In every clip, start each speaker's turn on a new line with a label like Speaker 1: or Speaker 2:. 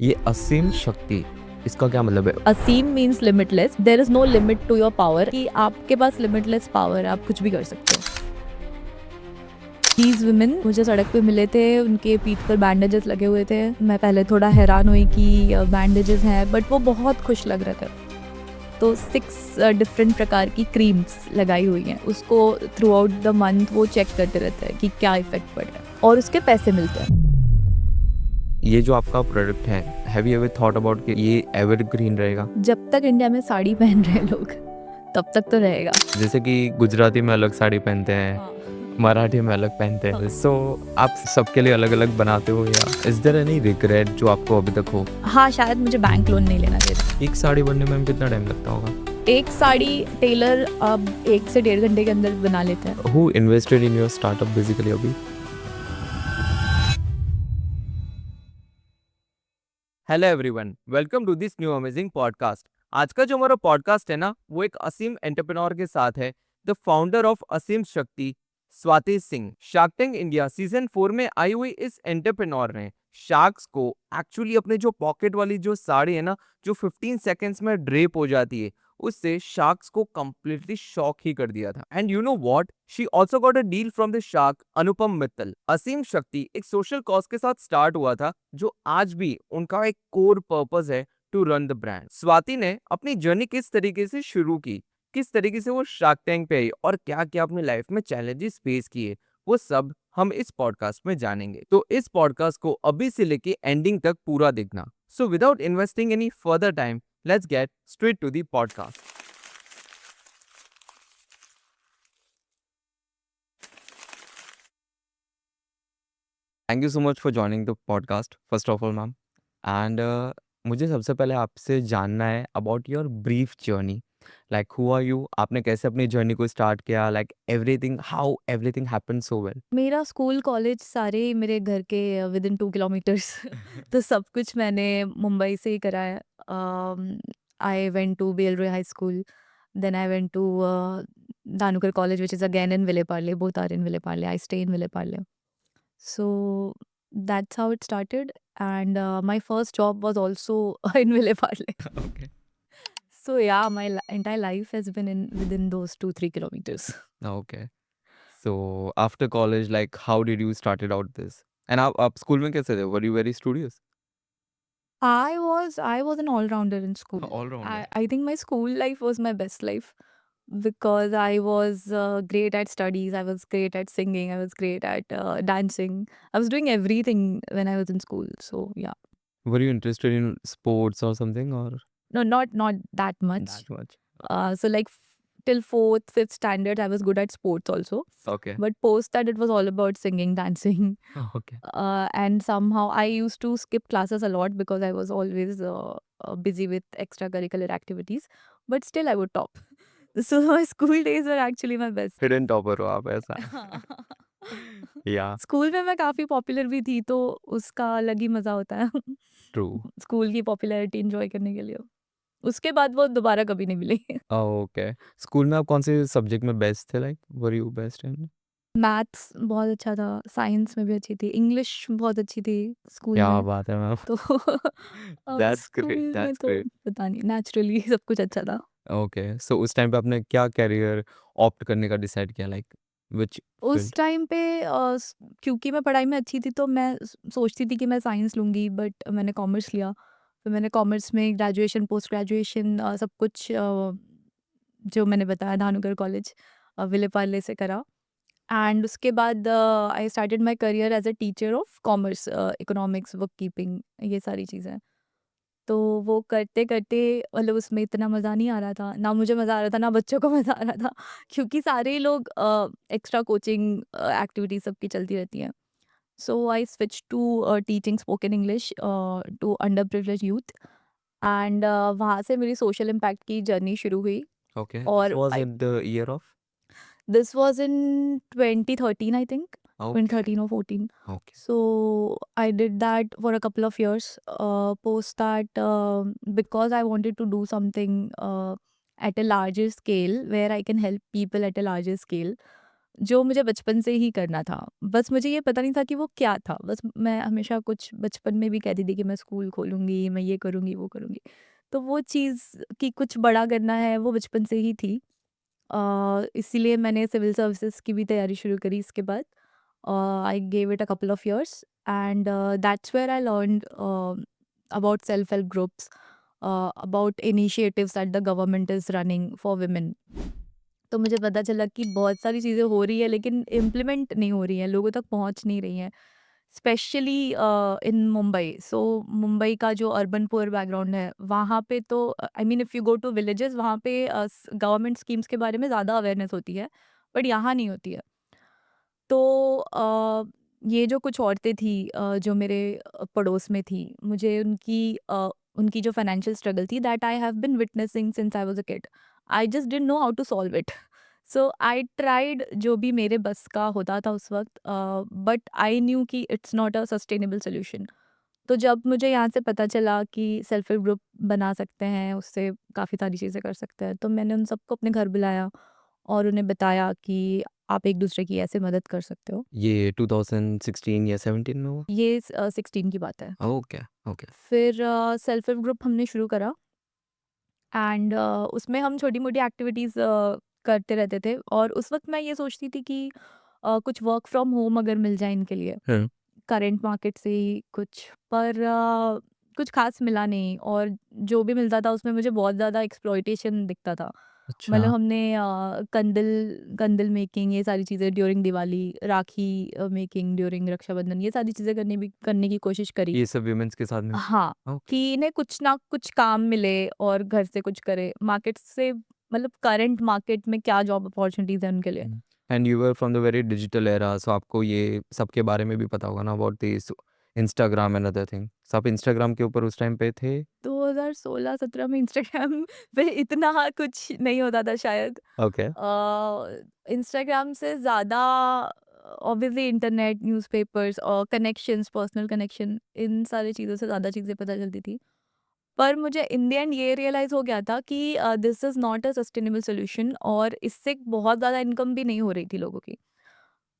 Speaker 1: ये असीम शक्ति, इसका क्या मतलब है?
Speaker 2: Aseem means limitless. There is no limit to your power. कि आपके पास लिमिटलेस पावर है, आप कुछ भी कर सकते हो. दीज वुमेन मुझे सड़क पे मिले थे, उनके पीठ पर बैंडेजेस लगे हुए थे. मैं पहले थोड़ा हैरान हुई कि बैंडेजेस हैं, बट वो बहुत खुश लग रहे थे. तो 6 डिफरेंट प्रकार की क्रीम्स लगाई हुई हैं. उसको थ्रू आउट द मंथ वो चेक करते रहते हैं कि क्या इफेक्ट पड़ रहा है, और उसके पैसे मिलते हैं.
Speaker 1: ये जो आपका प्रोडक्ट है, have you ever thought about कि ये एवरग्रीन रहेगा?
Speaker 2: जब तक इंडिया में साड़ी पहन रहे हैं लोग, तब तक तो रहेगा.
Speaker 1: जैसे कि गुजराती में अलग साड़ी पहनते हैं, मराठी में अलग पहनते हैं, सो आप सबके लिए अलग अलग बनाते हो, या इज देयर एनी रिग्रेट जो आपको अभी तक हो?
Speaker 2: हाँ, शायद मुझे बैंक लोन नहीं लेना चाहिए.
Speaker 1: एक साड़ी बनने में कितना टाइम लगता होगा?
Speaker 2: एक साड़ी टेलर अब 1 से 1.5 घंटे के अंदर बना लेते हैं.
Speaker 1: Who invested in your startup basically अभी? Hello everyone, welcome to this new amazing podcast. आज का जो हमारा पॉडकास्ट है ना, वो एक असीम एंटरप्रेन्योर के साथ है, द फाउंडर ऑफ असीम शक्ति, Swati Singh. Shark tank India season 4 में आई हुई इस एंटरप्रेन्योर ने शार्क्स को एक्चुअली अपने जो पॉकेट वाली जो साड़ी है ना, जो 15 सेकेंड्स में ड्रेप हो जाती है, उससे शार्क्स को कंप्लीटली शॉक ही कर दिया था। And you know what, she also got a deal from the shark Anupam Mittal. Aseem Shakti एक सोशल कॉज के साथ स्टार्ट हुआ था, जो आज भी उनका एक कोर पर्पस है, to run the brand. Swati ने अपनी जर्नी किस तरीके से शुरू की, किस तरीके से वो शार्क टैंक पे आई, और क्या क्या अपनी लाइफ में चैलेंजेस फेस किए, वो सब हम इस पॉडकास्ट में जानेंगे। तो इस पॉडकास्ट को अभी से लेके एंडिंग तक पूरा देखना। So without investing any further time, let's get straight to the podcast. Thank you so much for joining the podcast, first of all, ma'am. And मुझे सबसे पहले आपसे जानना है about your brief journey. Like, who are you? आपने कैसे अपनी journey को स्टार्ट किया? Like, everything, how everything happened so well.
Speaker 2: मेरा स्कूल कॉलेज सारे मेरे घर के विद इन 2 किलोमीटर्स. तो सब कुछ मैंने मुंबई से ही करा है. I went to BL Roy high school, then I went to Dhanukar college which is again in Vile Parle. Both are in Vile Parle. I stay in Vile Parle. So that's how it started, and my first job was also in Villeparle.
Speaker 1: Okay.
Speaker 2: So yeah, my entire life has been in within those 2-3 kilometers.
Speaker 1: Okay. So after college, like, how did you started out this? And आप school में कैसे थे? Were you very studious?
Speaker 2: I was an all rounder in school.
Speaker 1: All rounder.
Speaker 2: I think my school life was my best life because I was great at studies. I was great at singing. I was great at dancing. I was doing everything when I was in school. So yeah,
Speaker 1: Were you interested in sports or something, or
Speaker 2: no, not that much.
Speaker 1: that much?
Speaker 2: So like till 4th, 5th standard, I was good at sports also.
Speaker 1: Okay.
Speaker 2: But post that, it was all about singing, dancing.
Speaker 1: Okay.
Speaker 2: And somehow I used to skip classes a lot because I was always busy with extracurricular activities. But still, I would top. So my school days were actually my best.
Speaker 1: Hidden topper हो आप ऐसा? या
Speaker 2: school में मैं काफ़ी popular भी थी, तो उसका अलग ही मज़ा होता है.
Speaker 1: ट्रू।
Speaker 2: स्कूल की पॉपुलैरिटी एंजॉय करने के लिए. उसके बाद वो दोबारा कभी नहीं मिली.
Speaker 1: ओके। स्कूल में आप कौन से सब्जेक्ट में बेस्ट थे? Like, were you best in?
Speaker 2: Maths बहुत अच्छा था, साइंस में भी अच्छी थी, इंग्लिश बहुत अच्छी थी स्कूल
Speaker 1: क्या
Speaker 2: में.
Speaker 1: बात है मैम!
Speaker 2: तो
Speaker 1: दैट्स ग्रेट,
Speaker 2: स्कूल में
Speaker 1: दैट्स
Speaker 2: तो
Speaker 1: ग्रेट।
Speaker 2: पता नहीं, नेचुरली सब कुछ अच्छा था.
Speaker 1: ओके, सो उस टाइम पे आपने क्या करियर ऑप्ट करने का डिसाइड किया, लाइक व्हिच
Speaker 2: उस
Speaker 1: फील्ड?
Speaker 2: टाइम पे क्योंकि मैं पढ़ाई में अच्छी थी, तो मैं सोचती थी कि मैं साइंस लूँगी, बट मैंने कॉमर्स लिया. फिर मैंने कॉमर्स में ग्रेजुएशन, पोस्ट ग्रेजुएशन सब कुछ जो मैंने बताया धानुकर कॉलेज विलेपार्ले से करा. एंड उसके बाद I started my career as a teacher of commerce, economics, bookkeeping, ये सारी चीज़ें. तो वो करते-करते मतलब उसमें इतना मज़ा नहीं आ रहा था, ना मुझे मज़ा आ रहा था, ना बच्चों को मज़ा आ रहा था. क्योंकि सारे ही लोग एक्स्ट्रा कोचिंग एक्टिविटीज़ सबकी चलती रहती हैं. So I switch to teaching spoken English to underprivileged youth. And वहाँ से मेरी सोशल इम्पैक्ट की जर्नी शुरू हुई.
Speaker 1: ओके, दिस
Speaker 2: और
Speaker 1: was
Speaker 2: I
Speaker 1: in the year of?
Speaker 2: This was in 2013, I think,
Speaker 1: okay,
Speaker 2: 2013 or 14.
Speaker 1: Okay,
Speaker 2: So I did that for a couple of years. Post that, because I wanted to do something at a larger scale where I can help people at a larger scale. जो मुझे बचपन से ही करना था। बस मुझे ये पता नहीं था कि वो क्या था। बस मैं हमेशा कुछ बचपन में भी कहती थी कि मैं स्कूल खोलूँगी, मैं ये करूँगी, वो करूँगी। तो वो चीज़ कि कुछ बड़ा करना है वो बचपन से ही थी। इसीलिए मैंने सिविल सर्विसेज़ की भी तैयारी शुरू करी इसके बाद। I gave it a couple of years and that's where I learned about self help groups, about initiatives that the government is running for women. तो मुझे पता चला कि बहुत सारी चीज़ें हो रही है लेकिन इम्प्लीमेंट नहीं हो रही हैं, लोगों तक पहुँच नहीं रही हैं। Specially in Mumbai. So Mumbai का जो अर्बन पुअर बैकग्राउंड है, वहाँ पे तो I mean if you go to villages, वहाँ पे गवर्नमेंट स्कीम्स के बारे में ज़्यादा अवेयरनेस होती है, बट यहाँ नहीं होती है। तो ये जो कुछ औरतें थी जो मेरे पड़ोस में थी, मुझे उनकी जो फाइनेंशियल स्ट्रगल थी that I have been witnessing since I was a kid. I just didn't know how to solve it. So I tried जो भी मेरे बस का होता था उस वक़्त, बट आई न्यू कि it's not a sustainable solution. तो जब मुझे यहाँ से पता चला कि सेल्फ हेल्प ग्रुप बना सकते हैं, उससे काफ़ी सारी चीज़ें कर सकते हैं, तो मैंने उन सबको अपने घर बुलाया और उन्हें बताया कि आप एक-दूसरे की ऐसे मदद कर सकते हो।
Speaker 1: ये 2016 या 17 में हुआ?
Speaker 2: ये 16 की बात है।
Speaker 1: Okay, okay.
Speaker 2: फिर सेल्फ हेल्प ग्रुप हमने शुरू करा एंड उसमें हम छोटी-मोटी एक्टिविटीज़ करते रहते थे और उस वक़्त मैं ये सोचती थी कि कुछ वर्क फ्रॉम होम अगर मिल जाए इनके लिए,
Speaker 1: हाँ,
Speaker 2: करंट मार्केट से ही कुछ, पर कुछ ख़ास मिला नहीं और जो भी मिलता था उसमें मुझे बहुत ज़्यादा एक्सप्लॉइटेशन दिखता था।
Speaker 1: अच्छा।
Speaker 2: मतलब हमने कंदल कंदल मेकिंग, ये सारी चीज़ें ड्यूरिंग दिवाली, राखी मेकिंग ड्यूरिंग रक्षाबंधन, ये सारी चीज़ें करने की कोशिश करी।
Speaker 1: ये सब वुमेन्स के साथ में?
Speaker 2: हाँ,
Speaker 1: ओके।
Speaker 2: कि इन्हें कुछ ना कुछ काम मिले और घर से कुछ करे। मार्केट से मतलब करंट मार्केट में क्या जॉब अपॉर्च्युनिटीज़ हैं उनके लिए।
Speaker 1: Hmm. And you were from the very digital era, so आपको ये सब के बारे में भी पता होगा ना about this Instagram and other thing. So आप इंस्टाग्राम के ऊपर उस टाइम पे थे?
Speaker 2: 2016-17 में इंस्टाग्राम पे इतना कुछ नहीं होता था शायद।
Speaker 1: ओके।
Speaker 2: इंस्टाग्राम से ज़्यादा ऑब्वियसली इंटरनेट, न्यूज़पेपर्स और कनेक्शंस, पर्सनल कनेक्शन, इन सारी चीज़ों से ज़्यादा चीज़ें पता चलती थी। पर मुझे इन द एंड ये रियलाइज़ हो गया था कि this is not a sustainable solution और इससे बहुत ज़्यादा इनकम भी नहीं हो रही थी लोगों की।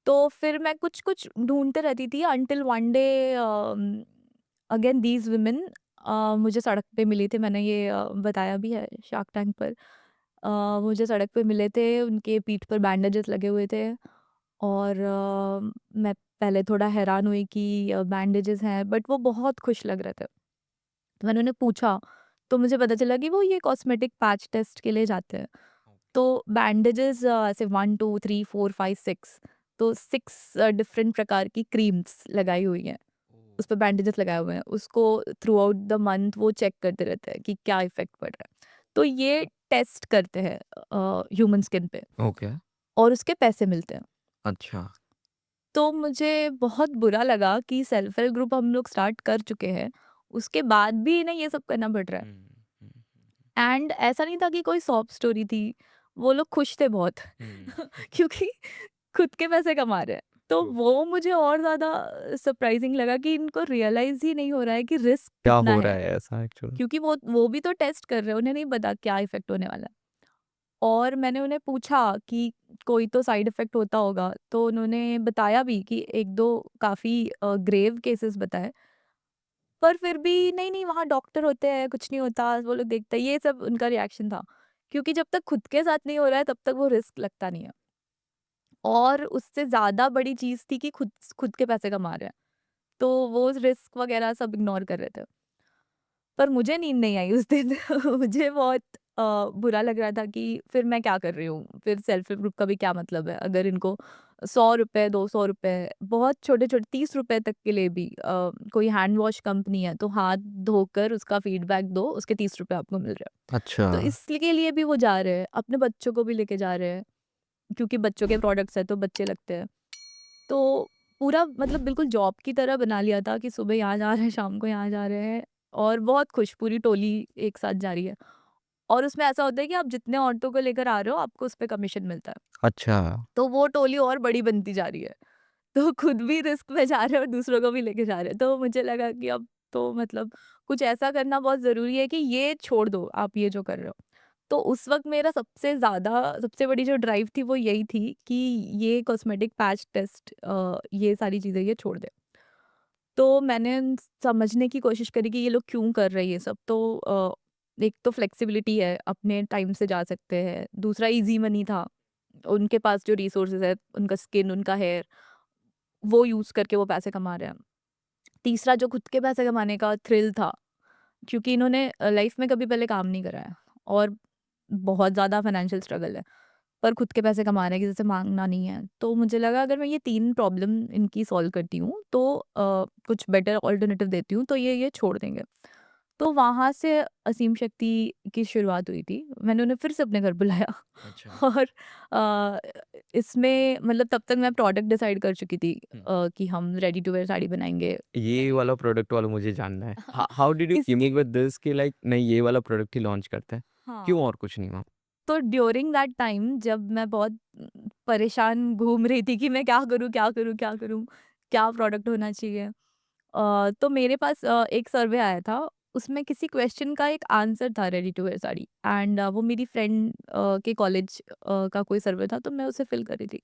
Speaker 2: तो फिर मैं कुछ-कुछ ढूँढते रहती थी until one day again these women मुझे सड़क पे मिली थी। मैंने ये बताया भी है शार्क टैंक पर। मुझे सड़क पे मिले थे, उनके पीठ पर बैंडेजेस लगे हुए थे और मैं पहले थोड़ा हैरान हुई कि बैंडेजेस हैं, बट वो बहुत खुश लग रहे थे। तो मैंने उन्हें पूछा, तो मुझे पता चला कि वो ये कॉस्मेटिक पैच टेस्ट के लिए जाते हैं। तो बैंडेजेस ऐसे 1, 2, 3, 4, 5, 6, तो 6 डिफरेंट प्रकार की क्रीम्स लगाई हुई हैं। उस पे बैंडेजेस लगाए हुए हैं। उसको थ्रू आउट द मंथ वो चेक करते रहते हैं कि क्या इफ़ेक्ट पड़ रहा है। तो ये टेस्ट करते हैं ह्यूमन स्किन पे
Speaker 1: ओके।
Speaker 2: और उसके पैसे मिलते हैं।
Speaker 1: अच्छा।
Speaker 2: तो मुझे बहुत बुरा लगा कि सेल्फ हेल्प ग्रुप हम लोग स्टार्ट कर चुके हैं, उसके बाद भी इन्हें ये सब करना पड़ रहा है।
Speaker 1: हुँ, हुँ,
Speaker 2: एंड ऐसा नहीं था कि कोई सॉफ्ट स्टोरी थी, वो लोग खुश थे बहुत
Speaker 1: हुँ।
Speaker 2: क्योंकि खुद के पैसे कमा रहे हैं। तो
Speaker 1: ट्रू।
Speaker 2: वो मुझे और ज़्यादा सरप्राइज़िंग लगा कि इनको रियलाइज़ ही नहीं हो रहा है कि रिस्क
Speaker 1: क्या
Speaker 2: कितना
Speaker 1: हो रहा
Speaker 2: है।
Speaker 1: है ऐसा एक्चुअली?
Speaker 2: क्योंकि वो भी तो टेस्ट कर रहे हैं, उन्हें नहीं पता क्या इफ़ेक्ट होने वाला है। और मैंने उन्हें पूछा कि कोई तो साइड इफ़ेक्ट होता होगा, तो उन्होंने बताया भी कि 1-2 काफ़ी ग्रेव केसेस बताए। पर फिर भी नहीं, वहाँ डॉक्टर होते हैं, कुछ नहीं होता, वो लोग देखते हैं, ये सब उनका रिएक्शन था। क्योंकि जब तक खुद के साथ नहीं हो रहा है, तब तक वो रिस्क लगता नहीं है। और उससे ज़्यादा बड़ी चीज़ थी कि खुद के पैसे कमा रहे हैं, तो वो रिस्क वगैरह सब इग्नोर कर रहे थे। पर मुझे नींद नहीं आई उस दिन मुझे बहुत बुरा लग रहा था कि फिर मैं क्या कर रही हूँ? फिर सेल्फ हेल्प ग्रुप का भी क्या मतलब है? अगर इनको ₹100 ₹200 बहुत छोटे-छोटे ₹30 तक के लिए भी कोई हैंड वॉश कंपनी है, तो हाथ धोकर उसका फीडबैक दो, उसके ₹30 आपको मिल रहे हैं।
Speaker 1: अच्छा।
Speaker 2: तो इसके लिए भी वो जा रहे हैं, अपने बच्चों को भी लेके जा रहे हैं, क्योंकि बच्चों के प्रोडक्ट्स हैं, तो बच्चे लगते हैं। तो पूरा मतलब बिल्कुल जॉब की तरह बना लिया था कि सुबह यहाँ जा रहे हैं, शाम को यहाँ जा रहे हैं और बहुत खुश पूरी टोली एक साथ जा रही है। और उसमें ऐसा होता है कि आप जितने औरतों को लेकर आ रहे हो, आपको उस पे कमीशन मिलता है।
Speaker 1: अच्छा।
Speaker 2: तो वो टोली और बड़ी बनती जा रही है। तो खुद भी रिस्क में जा रहे हैं और दूसरों को भी लेके जा रहे हैं। तो मुझे लगा कि अब तो मतलब कुछ ऐसा करना बहुत ज़रूरी है कि ये छोड़ दो, आप ये जो कर रहे हो। तो उस वक़्त मेरा सबसे बड़ी जो ड्राइव थी वो यही थी कि ये कॉस्मेटिक पैच टेस्ट ये सारी चीज़ें ये छोड़ दे। तो मैंने समझने की कोशिश करी कि ये लोग क्यों कर रहे हैं ये सब। तो एक तो फ्लेक्सिबिलिटी है, अपने टाइम से जा सकते हैं। दूसरा ईज़ी मनी था। उनके पास जो रिसोर्सेज़ है, उनका स्किन, उनका हेयर, वो यूज़ करके वो पैसे कमा रहे हैं। तीसरा जो खुद के पैसे कमाने का थ्रिल था, क्योंकि इन्होंने लाइफ़ में कभी पहले काम नहीं करा है और बहुत ज़्यादा फाइनेंशियल स्ट्रगल है, पर खुद के पैसे कमा रहे हैं, किसी से माँगना नहीं है। तो मुझे लगा अगर मैं ये 3 प्रॉब्लम इनकी सॉल्व करती हूँ तो कुछ बेटर अल्टरनेटिव देती हूँ तो ये छोड़ देंगे। तो वहाँ से असीम शक्ति की शुरुआत हुई थी। मैंने उन्हें फिर से अपने घर बुलाया
Speaker 1: अच्छा।
Speaker 2: और अ, इसमें मतलब तब तक मैं प्रोडक्ट डिसाइड कर चुकी थी
Speaker 1: हुँ।
Speaker 2: कि हम रेडी टू वेयर साड़ी बनाएँगे।
Speaker 1: ये वाला प्रोडक्ट वाला मुझे जानना है। हाउ डिड यू
Speaker 2: इस
Speaker 1: यूनिक विद दिस कि लाइक नहीं ये वाला प्रोडक्ट ही लॉन्च करते हैं? क्यों
Speaker 2: हाँ।
Speaker 1: और कुछ नहीं हुआ?
Speaker 2: तो ड्यूरिंग दैट टाइम जब मैं बहुत परेशान घूम रही थी कि मैं क्या करूँ, क्या करूँ, क्या करूँ? क्या प्रोडक्ट होना चाहिए? तो मेरे पास एक सर्वे आया था, उसमें किसी क्वेश्चन का एक आंसर था ready to wear sari and वो मेरी फ्रेंड के कॉलेज का कोई सर्वे था तो मैं उसे फिल कर रही थी।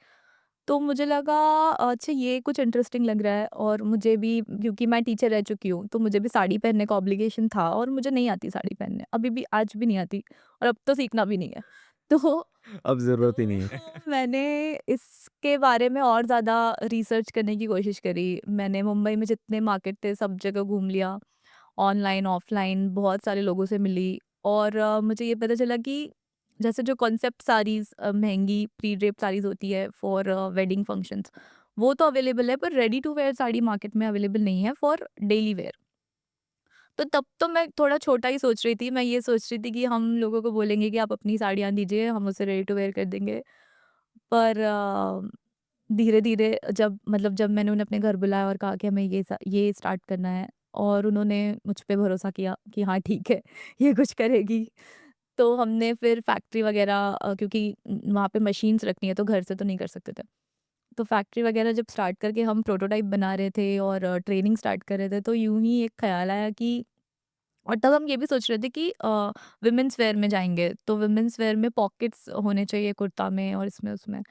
Speaker 2: तो मुझे लगा अच्छा ये कुछ इंटरेस्टिंग लग रहा है और मुझे भी क्योंकि मैं टीचर रह चुकी हूँ, तो मुझे भी साड़ी पहनने का ऑब्लिगेशन था और मुझे नहीं आती साड़ी पहनने, अभी भी आज भी नहीं आती और अब तो सीखना भी नहीं है। तो
Speaker 1: अब ज़रूरत ही नहीं है।
Speaker 2: तो मैंने इसके बारे में और ज़्यादा रिसर्च करने की कोशिश करी। मैंने मुंबई में जितने मार्केट थे सब जगह घूम लिया, ऑनलाइन, ऑफलाइन बहुत सारे लोगों से मिली और मुझे ये पता चला कि जैसे जो कॉन्सेप्ट साड़ीज़ महँगी प्री ड्रेप साड़ीज़ होती है फॉर वेडिंग फंक्शंस, वो तो अवेलेबल है पर ready to wear sari market में अवेलेबल नहीं है फॉर डेली वेयर। तो तब तो मैं थोड़ा छोटा ही सोच रही थी, मैं ये सोच रही थी कि हम लोगों को बोलेंगे कि आप अपनी साड़ियाँ दीजिए, हम उसे रेडी टू वेयर कर देंगे। पर धीरे-धीरे जब मैंने उन्हें अपने घर बुलाया और कहा कि हमें ये स्टार्ट करना है और उन्होंने मुझ पे भरोसा किया कि हाँ ठीक है, ये कुछ करेगी। तो हमने फिर फैक्ट्री वगैरह क्योंकि वहाँ पे मशीन्स रखनी है तो घर से तो नहीं कर सकते थे। तो फैक्ट्री वगैरह जब स्टार्ट करके हम प्रोटोटाइप बना रहे थे और ट्रेनिंग स्टार्ट कर रहे थे तो यूँ ही एक ख़्याल आया कि और तब हम ये भी सोच रहे थे कि वुमेन्स वेयर में जाएँगे, तो वुमेन्स वेयर में पॉकेट्स होने चाहिए कुर्ता में और इसमें उसमें।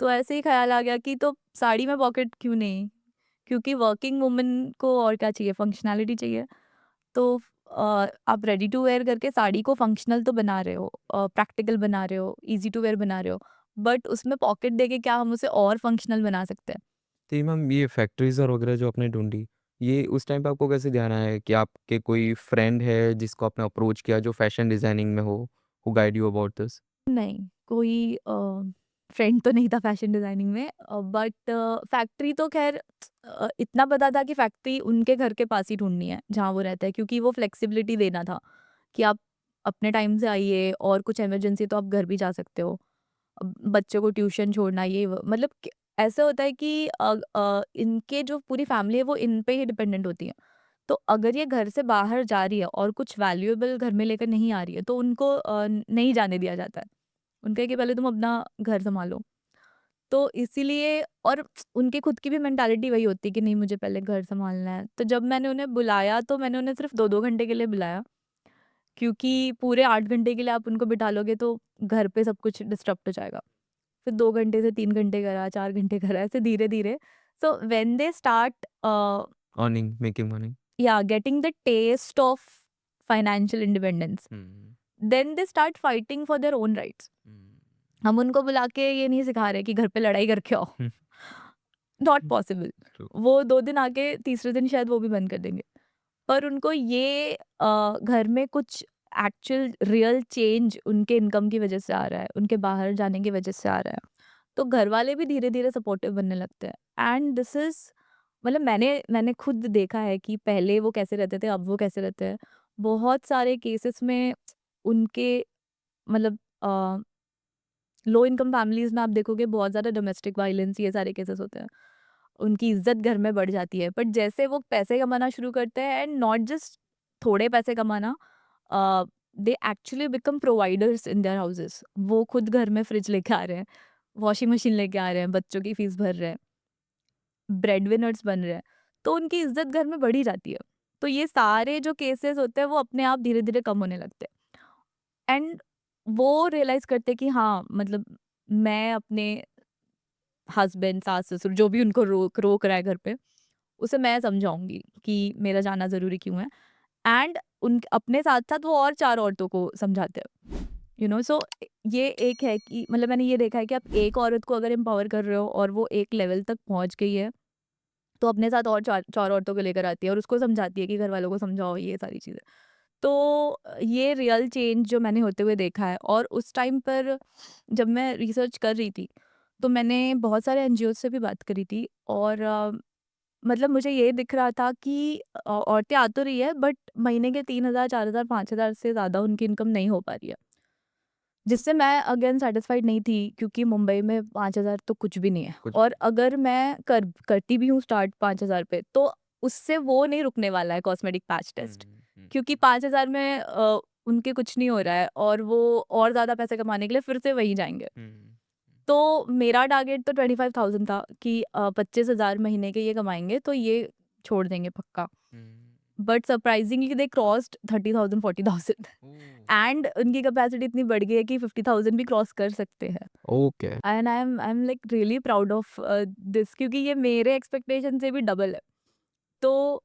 Speaker 2: तो ऐसे ही ख़्याल आ गया कि तो साड़ी में पॉकेट क्यों नहीं? क्योंकि वर्किंग वुमन को और क्या चाहिए, फंक्शनैलिटी चाहिए। तो आप रेडी टू वेयर करके साड़ी को फंक्शनल तो बना रहे हो, प्रैक्टिकल बना रहे हो, ईज़ी टू वेयर बना रहे हो, बट उसमें पॉकेट देके क्या हम उसे और फंक्शनल बना सकते हैं?
Speaker 1: तो ये मैम ये फैक्ट्रीज़ और वगैरह जो आपने ढूँढी, ये उस टाइम पे आपको कैसे ध्यान आया कि आपके कोई फ्रेंड है जिसको आपने अप्रोच किया जो फैशन डिज़ाइनिंग में हो, हू गाइड यू अबाउट दिस?
Speaker 2: नहीं, कोई फ्रेंड तो नहीं था फैशन डिज़ाइनिंग में बट फैक्ट्री तो ख़ैर इतना पता था कि फैक्ट्री उनके घर के पास ही ढूँढनी है, जहाँ वो रहते हैं क्योंकि वो फ्लेक्सिबिलिटी देना था, कि आप अपने टाइम से आइए और कुछ इमरजेंसी तो आप घर भी जा सकते हो। अब बच्चों को ट्यूशन छोड़ना ये वो मतलब क ऐसा होता है कि इनके जो पूरी फैमिली है वो इन पे ही डिपेंडेंट होती है। तो अगर ये घर से बाहर जा रही है और कुछ वैल्यूएबल घर में लेकर नहीं आ रही है, तो उनको नहीं जाने दिया जाता है। उनका है कि पहले तुम अपना घर सँभालो। तो इसीलिए और उनकी खुद की भी मेंटालिटी वही होती है कि नहीं मुझे पहले घर सँभालना है। तो जब मैंने उन्हें बुलाया तो मैंने उन्हें सिर्फ़ 2-2 घंटे के लिए बुलाया, क्योंकि पूरे 8 घंटे के लिए आप उनको बिठा लोगे तो घर पे सब कुछ डिस्टर्ब हो जाएगा। फिर 2 घंटे से 3 घंटे करा, 4 घंटे करा ऐसे धीरे-धीरे। So when they start
Speaker 1: earning, making money.
Speaker 2: या getting the taste of financial independence,
Speaker 1: hmm,
Speaker 2: then they start fighting for their own rights.
Speaker 1: Hmm,
Speaker 2: हम उनको बुला के ये नहीं सिखा रहे कि घर पे लड़ाई करके आओ,
Speaker 1: हुँ,
Speaker 2: नॉट
Speaker 1: हुँ,
Speaker 2: पॉसिबल।
Speaker 1: ट्रू।
Speaker 2: वो 2 दिन आके तीसरे दिन शायद वो भी बंद कर देंगे। पर उनको ये घर में कुछ एक्चुअल रियल चेंज उनके इनकम की वज़ह से आ रहा है, उनके बाहर जाने की वज़ह से आ रहा है। तो घर वाले भी धीरे-धीरे सपोर्टिव बनने लगते हैं एंड दिस इज़ मतलब मैंने खुद देखा है कि पहले वो कैसे रहते थे, अब वो कैसे रहते हैं। बहुत सारे केसेस में उनके मतलब लो इनकम फैमिलीज़ में आप देखोगे बहुत ज़्यादा डोमेस्टिक वायलेंस ये सारे केसेस होते हैं। उनकी इज़्ज़त घर में बढ़ जाती है। बट जैसे वो पैसे कमाना शुरू करते हैं एंड नॉट जस्ट थोड़े पैसे कमाना, uh, they actually become providers in their houses. वो खुद घर में फ्रिज लेके आ रहे हैं, वॉशिंग मशीन लेके आ रहे हैं, बच्चों की फीस भर रहे हैं, ब्रेड विनर्स बन रहे हैं। तो उनकी इज़्ज़त घर में बढ़ ही जाती है। तो ये सारे जो केसेस होते हैं वो अपने आप धीरे-धीरे कम होने लगते हैं। एंड वो रियलाइज़ करते कि हाँ, मतलब मैं अपने हस्बैंड, सास-ससुर जो भी उनको रोक रोक रहा है घर पे, उसे मैं समझाऊँगी कि मेरा जाना ज़रूरी क्यों है। एंड उन अपने साथ-साथ वो और 4 औरतों को समझाते हैं। सो ये एक है कि मतलब मैंने ये देखा है कि आप एक औरत को अगर एम्पावर कर रहे हो और वो एक लेवल तक पहुँच गई है, तो अपने साथ और 4 औरतों को लेकर आती है और उसको समझाती है कि घरवालों को समझाओ ये सारी चीज़ें। तो ये रियल चेंज जो मैंने होते हुए देखा है। और उस टाइम पर जब मैं रिसर्च कर रही थी, तो मैंने बहुत सारे एनजीओ से भी बात करी थी और मतलब मुझे ये दिख रहा था कि औरतें आ तो रही है बट महीने के 3,000 4,000 5,000 से ज़्यादा उनकी इनकम नहीं हो पा रही है। जिससे मैं अगेन सैटिस्फाइड नहीं थी क्योंकि मुंबई में 5,000 तो कुछ भी नहीं है।
Speaker 1: कुछ
Speaker 2: और अगर मैं करती भी हूँ स्टार्ट 5,000 पे, तो उससे वो नहीं रुकने वाला है कॉस्मेटिक पैच टेस्ट। क्योंकि 5,000 में उनके कुछ नहीं हो रहा है और वो और ज़्यादा पैसे कमाने के लिए फिर से वहीं जाएँगे। तो मेरा टारगेट तो 25,000 था कि 25,000 महीने के ये कमाएँगे तो ये छोड़ देंगे पक्का। But surprisingly they crossed 30,000 40,000 and उनकी कैपेसिटी इतनी बढ़ गई है कि 50,000 भी क्रॉस कर सकते हैं।
Speaker 1: Okay.
Speaker 2: And I am like really proud of this क्योंकि ये मेरे एक्सपेक्टेशन से भी डबल है। तो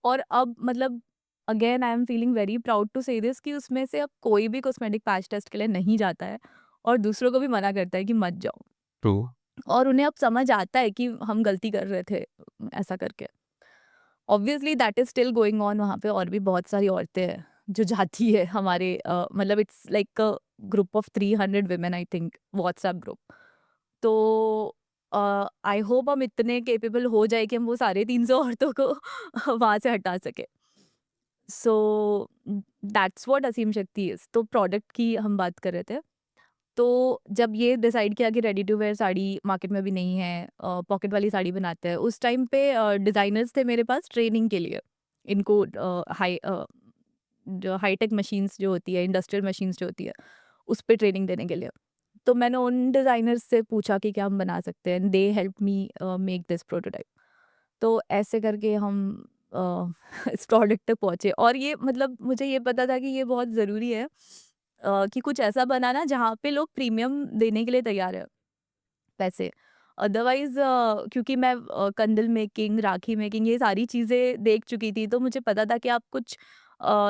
Speaker 2: और अब मतलब again I am feeling very proud to say this कि उसमें से अब कोई भी कॉस्मेटिक पैच टेस्ट के लिए नहीं जाता है और दूसरों को भी मना करता है कि मत जाओ।
Speaker 1: ट्रू।
Speaker 2: और उन्हें अब समझ आता है कि हम गलती कर रहे थे ऐसा करके। Obviously that is still going on. वहाँ पे और भी बहुत सारी औरतें हैं जो जाती है हमारे मतलब it's like a group of 300 women I think WhatsApp group. तो आई होप हम इतने केपेबल हो जाए कि हम वो सारे 300 औरतों को वहाँ से हटा सके। सो दैट्स व्हाट असीम शक्ति इज। तो प्रोडक्ट की हम बात कर रहे थे। तो जब ये डिसाइड किया कि ready to wear sari market में भी नहीं है, पॉकेट वाली साड़ी बनाते हैं, उस टाइम पे डिज़ाइनर्स थे मेरे पास ट्रेनिंग के लिए। इनको जो हाईटेक मशीन्स जो होती है, इंडस्ट्रियल मशीन्स जो होती है, उस पे ट्रेनिंग देने के लिए। तो मैंने उन डिज़ाइनर्स से पूछा कि क्या हम बना सकते हैं, they help me make this prototype. तो ऐसे करके हम अ, इस प्रोडक्ट तक पहुँचे और ये मतलब मुझे ये पता था कि ये बहुत ज़रूरी है कि कुछ ऐसा बनाना जहाँ पे लोग प्रीमियम देने के लिए तैयार है पैसे। अदरवाइज़ क्योंकि मैं कंडल मेकिंग, राखी मेकिंग ये सारी चीज़ें देख चुकी थी, तो मुझे पता था कि आप कुछ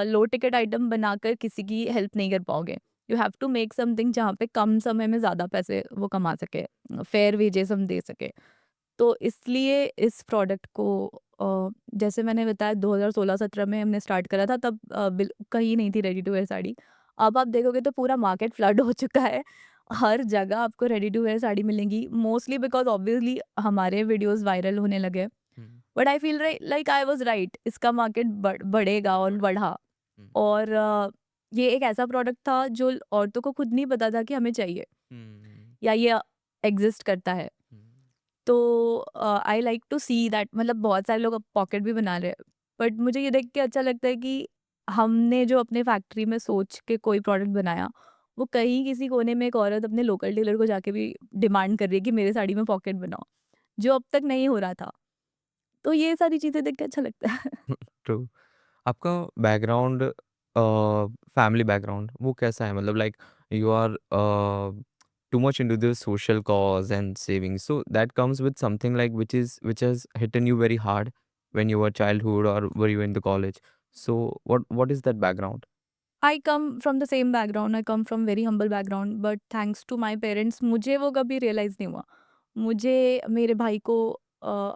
Speaker 2: लो टिकट आइटम बनाकर किसी की हेल्प नहीं कर पाओगे। You have to make something जहाँ पे कम समय में ज़्यादा पैसे वो कमा सके, फेयर वेजेस हम दे सकें। तो इसलिए इस प्रोडक्ट को जैसे मैंने बताया 2016-17 में हमने स्टार्ट करा था, तब कहीं नहीं थी रेडी टू वेयर साड़ी। अब आप देखोगे तो पूरा मार्केट फ्लड हो चुका है। हर जगह आपको रेडी टू वेयर साड़ी मिलेंगी, मोस्टली बिकॉज़ ऑब्वियसली हमारे वीडियोज़ वायरल होने लगे। But I feel like I was right, इसका मार्केट बढ़ेगा और बढ़ा। और ये एक ऐसा प्रोडक्ट था जो औरतों को खुद नहीं पता था कि हमें चाहिए या ये एग्ज़िस्ट करता है। तो I like to see that मतलब बहुत सारे लोग अब पॉकेट भी बना रहे हैं। बट मुझे ये देख के अच्छा लगता है कि हमने जो अपने फैक्ट्री में सोच के कोई प्रोडक्ट बनाया, वो कहीं किसी कोने में एक औरत अपने लोकल टेलर को जाके भी डिमांड कर रही है कि मेरे साड़ी में पॉकेट बनाओ, जो अब तक नहीं हो रहा था। तो ये सारी चीज़ें देख के अच्छा लगता है।
Speaker 1: ट्रू। आपका बैकग्राउंड फैमिली बैकग्राउंड वो कैसा है? मतलब like you are too much into the social cause and saving, so that comes with something like which has hit you very hard when you were childhood or were you in the college. So what is that background?
Speaker 2: I come from the same background, I come from very humble background but thanks to my parents मुझे वो कभी realise नहीं हुआ। मुझे मेरे भाई को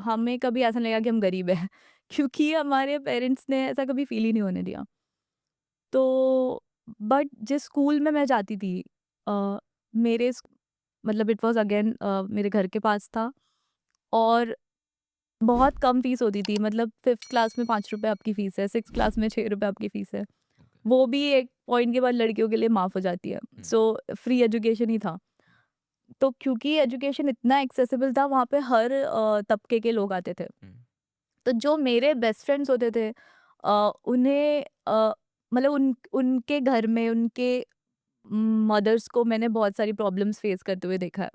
Speaker 2: हमें कभी ऐसा नहीं लगा कि हम गरीब हैं क्योंकि हमारे पेरेंट्स ने ऐसा कभी फील ही नहीं होने दिया। तो बट जिस स्कूल में मैं जाती थी अ, मेरे मतलब इट वाज़ अगेन मेरे घर के पास था और बहुत कम फीस होती थी। मतलब 5th क्लास में ₹5 आपकी फीस है, 6th क्लास में ₹6 आपकी फीस है। वो भी एक पॉइंट के बाद लड़कियों के लिए माफ़ हो जाती है। सो फ्री एजुकेशन ही था। तो क्योंकि एजुकेशन इतना एक्सेसिबल था, वहाँ पे हर तबके के लोग आते थे। तो जो मेरे बेस्ट फ्रेंड्स होते थे उन्हें मतलब उनके घर में उनके मदर्स को मैंने बहुत सारी प्रॉब्लम्स फेस करते हुए देखा है।